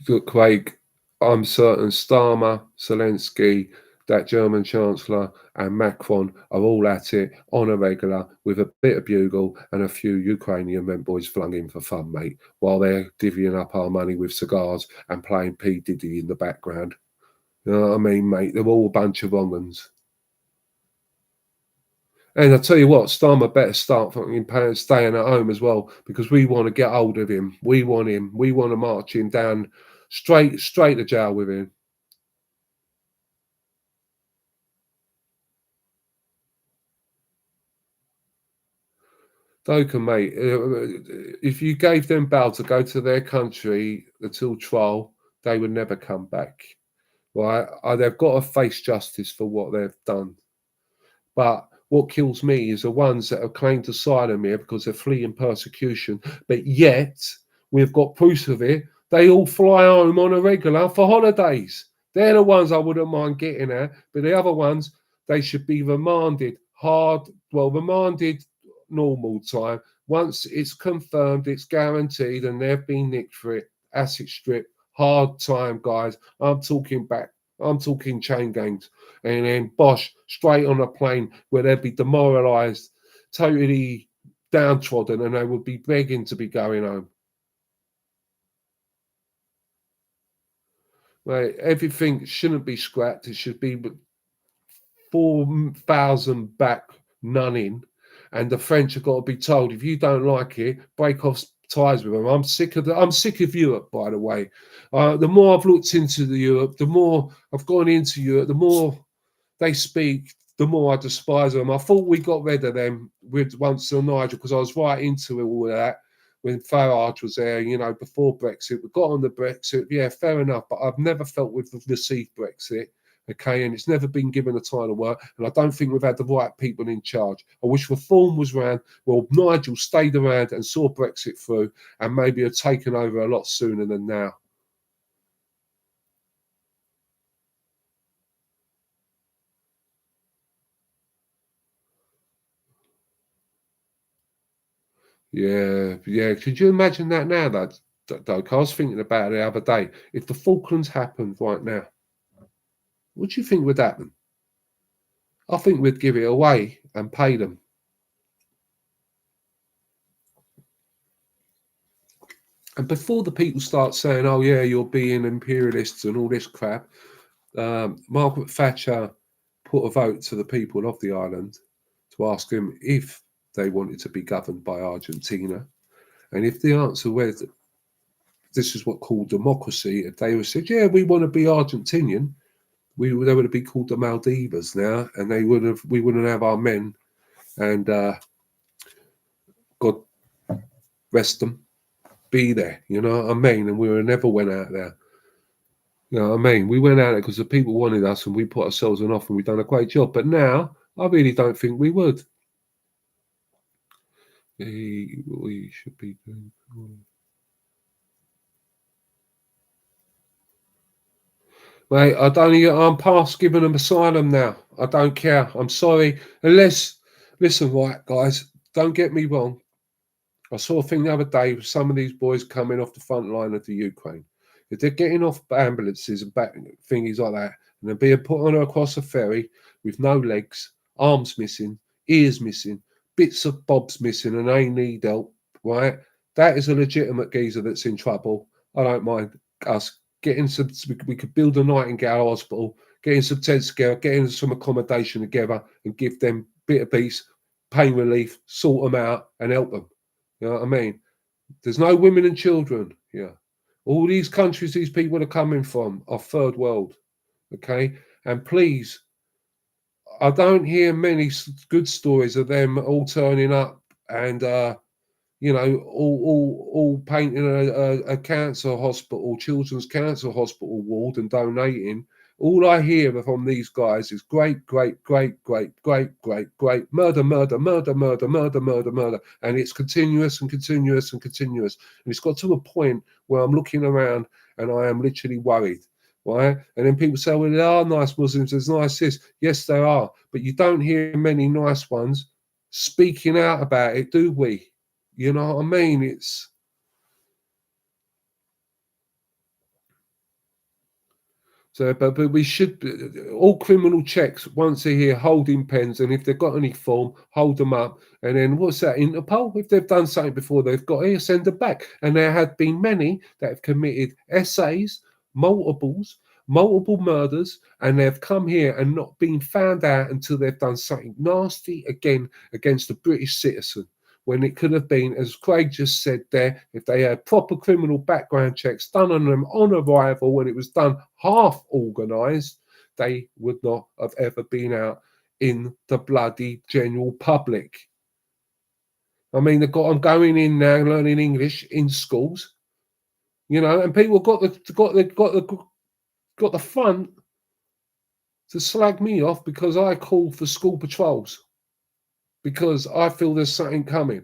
Look, Craig, I'm certain Starmer, Zelensky, that German Chancellor, and Macron are all at it on a regular with a bit of bugle and a few Ukrainian men boys flung in for fun, mate, while they're divvying up our money with cigars and playing P. Diddy in the background. You know what I mean, mate? They're all a bunch of wrong uns. And I tell you what, Starmer better start fucking staying at home as well, because we want to get hold of him. We want him. We want to march him down straight to jail with him. Doka, mate, if you gave them bail to go to their country until trial, they would never come back. Right? They've got to face justice for what they've done. But what kills me is the ones that have claimed asylum here because they're fleeing persecution, but yet we've got proof of it. They all fly home on a regular for holidays. They're the ones I wouldn't mind getting at, but the other ones, they should be remanded remanded normal time. Once it's confirmed, it's guaranteed, and they've been nicked for it. Asset strip, hard time, guys. I'm talking back. I'm talking chain gangs. And then Bosch straight on a plane where they'd be demoralised, totally downtrodden, and they would be begging to be going home. Right? Everything shouldn't be scrapped. It should be 4,000 back, none in. And the French have got to be told, if you don't like it, break off ties with them. I'm sick of Europe, by the way. The more I've looked into the Europe, the more I've gone into Europe, the more they speak, the more I despise them. I thought we got rid of them with once on Nigel because I was right into all of that when Farage was there, before Brexit. We got on the Brexit, yeah, fair enough, but I've never felt we've received Brexit. Okay, and it's never been given a time of work, and I don't think we've had the right people in charge. I wish reform was around. Well, Nigel stayed around and saw Brexit through, and maybe had taken over a lot sooner than now. Yeah, yeah. Could you imagine that now, though? I was thinking about it the other day. If the Falklands happened right now, what do you think would happen? I think we'd give it away and pay them. And before the people start saying, "Oh yeah, you're being imperialists and all this crap," Margaret Thatcher put a vote to the people of the island to ask them if they wanted to be governed by Argentina, and if the answer was this is what called democracy, if they would said, "Yeah, we want to be Argentinian," they would have been called the Maldivas now, and we wouldn't have our men, and God rest them, be there. You know what I mean? And we would never went out there. You know what I mean? We went out there because the people wanted us, and we put ourselves on offer, and we've done a great job. But now, I really don't think we would. We should be doing. Mate, I'm past giving them asylum now. I don't care. I'm sorry. Unless, listen, right, guys, don't get me wrong. I saw a thing the other day with some of these boys coming off the front line of the Ukraine. If they're getting off ambulances and back thingies like that, and they're being put on across a ferry with no legs, arms missing, ears missing, bits of bobs missing, and they need help, right? That is a legitimate geezer that's in trouble. I don't mind us getting some. We could build a Nightingale hospital, getting some tents together, getting some accommodation together, and give them bit of peace, pain relief, sort them out, and help them. You know what I mean? There's no women and children here. All these countries these people are coming from are third world. Okay. And please, I don't hear many good stories of them all turning up and, all painting a cancer hospital, children's cancer hospital ward and donating. All I hear from these guys is great, great, great, great, great, great, great murder, murder, murder, murder, murder, murder, murder, and it's continuous and continuous and continuous. And it's got to a point where I'm looking around and I am literally worried. Right, and then people say, "Well, there are nice Muslims. There's nice this." Yes, there are, but you don't hear many nice ones speaking out about it, do we? You know what I mean? It's so, but we should all criminal checks once they're here holding pens, and if they've got any form, hold them up, and then what's that? Interpol, if they've done something before, they've got here, send them back. And there have been many that have committed essays, multiple murders, and they've come here and not been found out until they've done something nasty again against a British citizen. When it could have been, as Craig just said there, if they had proper criminal background checks done on them on arrival, when it was done half organised, they would not have ever been out in the bloody general public. I mean, I'm going in now learning English in schools, and people got the front to slag me off because I called for school patrols because I feel there's something coming.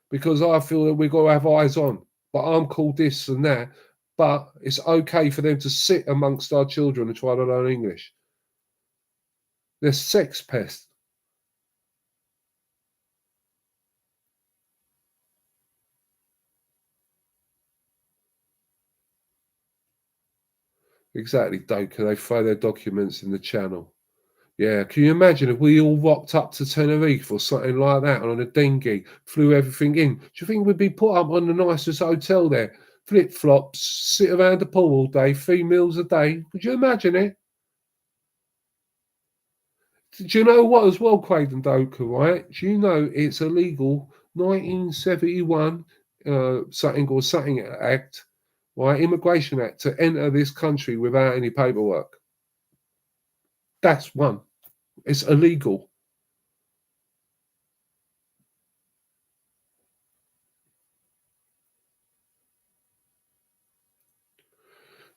Because I feel that we've got to have eyes on. But I'm called this and that. But it's okay for them to sit amongst our children and try to learn English. They're sex pests. Exactly, Doka. They throw their documents in the channel. Yeah, can you imagine if we all rocked up to Tenerife or something like that on a dinghy, flew everything in? Do you think we'd be put up on the nicest hotel there? Flip flops, sit around the pool all day, 3 meals a day. Could you imagine it? Do you know what as well, Craig and Doka, right? Do you know it's illegal 1971 something act, right? Immigration Act to enter this country without any paperwork. That's one. It's illegal.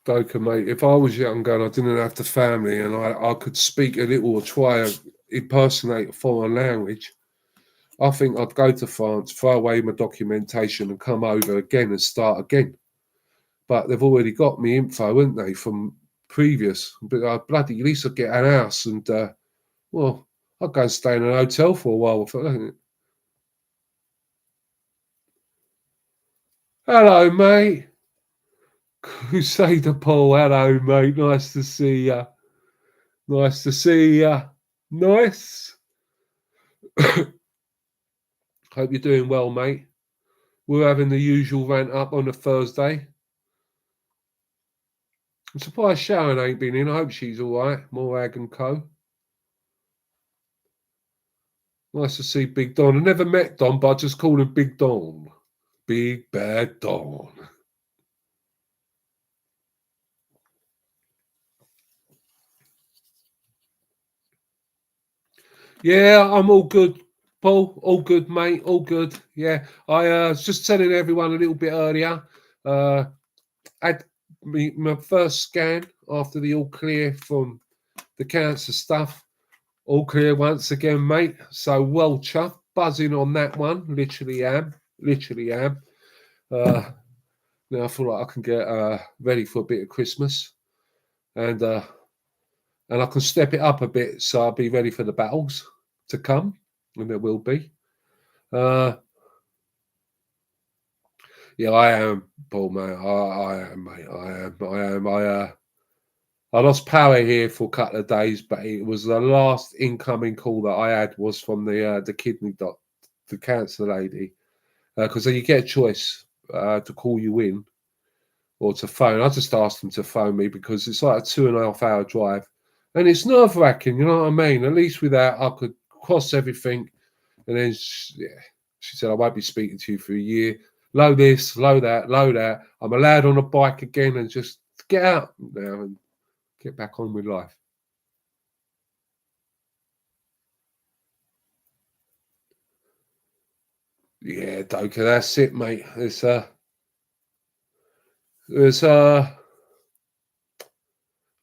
Doka, mate, if I was younger and I didn't have the family and I could speak a little or try to impersonate a foreign language, I think I'd go to France, throw away my documentation and come over again and start again. But they've already got me info, haven't they, from previous. But I bloody at least I'd get an house and, well, I'd go and stay in an hotel for a while. Hello, mate. Crusader Paul, hello, mate. Nice to see you. Nice to see you. Nice. Hope you're doing well, mate. We're having the usual rant up on a Thursday. I'm surprised Sharon ain't been in. I hope she's all right. Morag and Co. Nice to see Big Don. I never met Don, but I just call him Big Don. Big Bad Don. Yeah, I'm all good, Paul. All good, mate. All good. Yeah, I was just telling everyone a little bit earlier. Had my first scan after the all clear from the cancer stuff. All clear once again, mate. So well chuffed, buzzing on that one. Literally am. Literally am. Now I feel like I can get ready for a bit of Christmas, and I can step it up a bit, so I'll be ready for the battles to come, and there will be. Uh, yeah, I am, Paul, mate. I am, mate. I am. I lost power here for a couple of days, but it was the last incoming call that I had was from the kidney doc, the cancer lady, because you get a choice to call you in or to phone. I just asked them to phone me because it's like a 2.5 hour drive, and it's nerve wracking. You know what I mean? At least with that, I could cross everything, and then she said I won't be speaking to you for a year. Low this, low that, low that. I'm allowed on a bike again, and just get out now and get back on with life. Yeah, Doka, that's it, mate. It's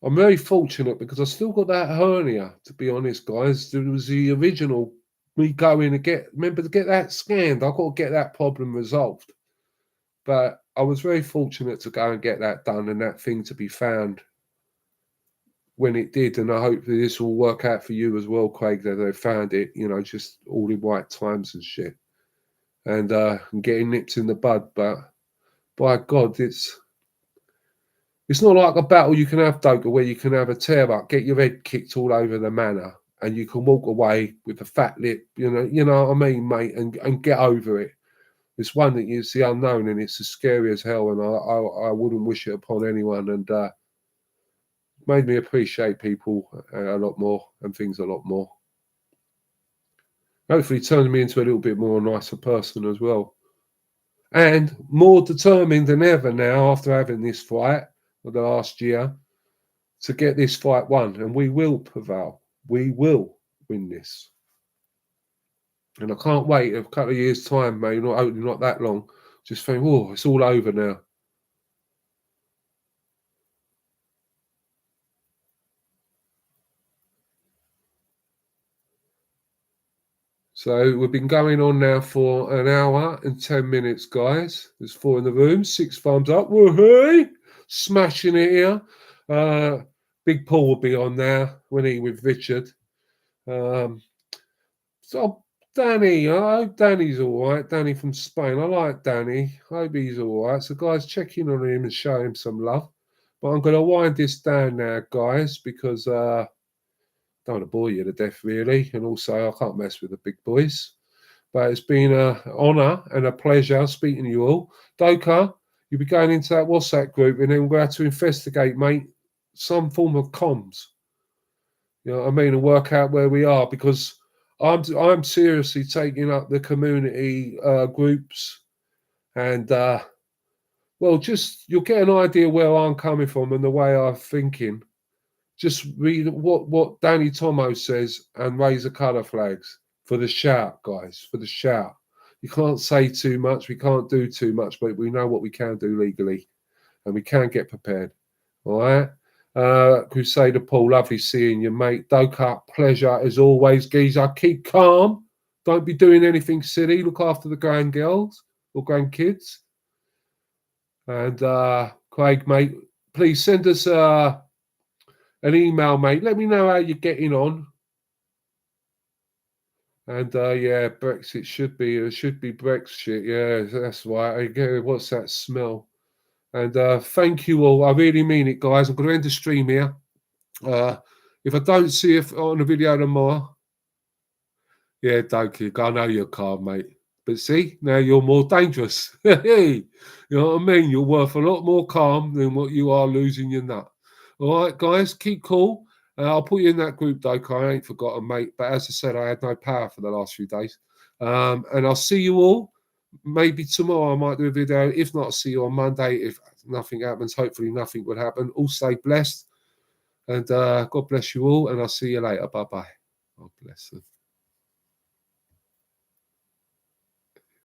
I'm very fortunate because I still got that hernia, to be honest, guys. There was the original me going to remember to get that scanned. I've got to get that problem resolved. But I was very fortunate to go and get that done and that thing to be found when it did. And I hope that this will work out for you as well, Craig, that they found it, just all in right times and shit. And getting nipped in the bud. But by God, it's not like a battle you can have, Doka, where you can have a tear up, get your head kicked all over the manor, and you can walk away with a fat lip, you know what I mean, mate, and get over it. It's one that is the unknown, and it's as scary as hell, and I wouldn't wish it upon anyone, and made me appreciate people a lot more and things a lot more. Hopefully, turned me into a little bit more nicer person as well, and more determined than ever now after having this fight for the last year to get this fight won, and we will prevail. We will win this, and I can't wait a couple of years' time, mate. Not that long. Just think, oh, it's all over now. So we've been going on now for an hour and 10 minutes, guys. There's 4 in the room. 6 thumbs up. Woohoo! Smashing it here. Big Paul will be on now when he with Richard. So Danny, I hope Danny's all right. Danny from Spain. I like Danny. I hope he's all right. So guys, check in on him and show him some love. But I'm going to wind this down now, guys, because don't want to bore you to death, really. And also, I can't mess with the big boys. But it's been an honour and a pleasure speaking to you all. Doka, you'll be going into that WhatsApp group, and then we're going to have to investigate, mate, some form of comms. You know what I mean? And work out where we are, because I'm seriously taking up the community groups, and well, just you'll get an idea where I'm coming from and the way I'm thinking. Just read what Danny Tomo says and raise the colour flags for the shout, guys, for the shout. You can't say too much, we can't do too much, but we know what we can do legally, and we can get prepared. All right. Crusader Paul, lovely seeing you, mate. Doka, pleasure as always. Geezer, keep calm. Don't be doing anything silly. Look after the grand girls or grandkids. And Craig, mate, please send us an email, mate. Let me know how you're getting on. And yeah, Brexit should be Brexit. Yeah, that's right. What's that smell? And thank you all. I really mean it, guys. I'm going to end the stream here. If I don't see you on the video tomorrow, yeah, thank you. I know you're calm, mate. But see, now you're more dangerous. You know what I mean? You're worth a lot more calm than what you are losing your nut. All right, guys, keep cool. I'll put you in that group, Doka. I ain't forgotten, mate. But as I said, I had no power for the last few days. And I'll see you all. Maybe tomorrow I might do a video. If not, I'll see you on Monday. If nothing happens, hopefully nothing would happen. All stay blessed. And God bless you all. And I'll see you later. Bye-bye. God bless them.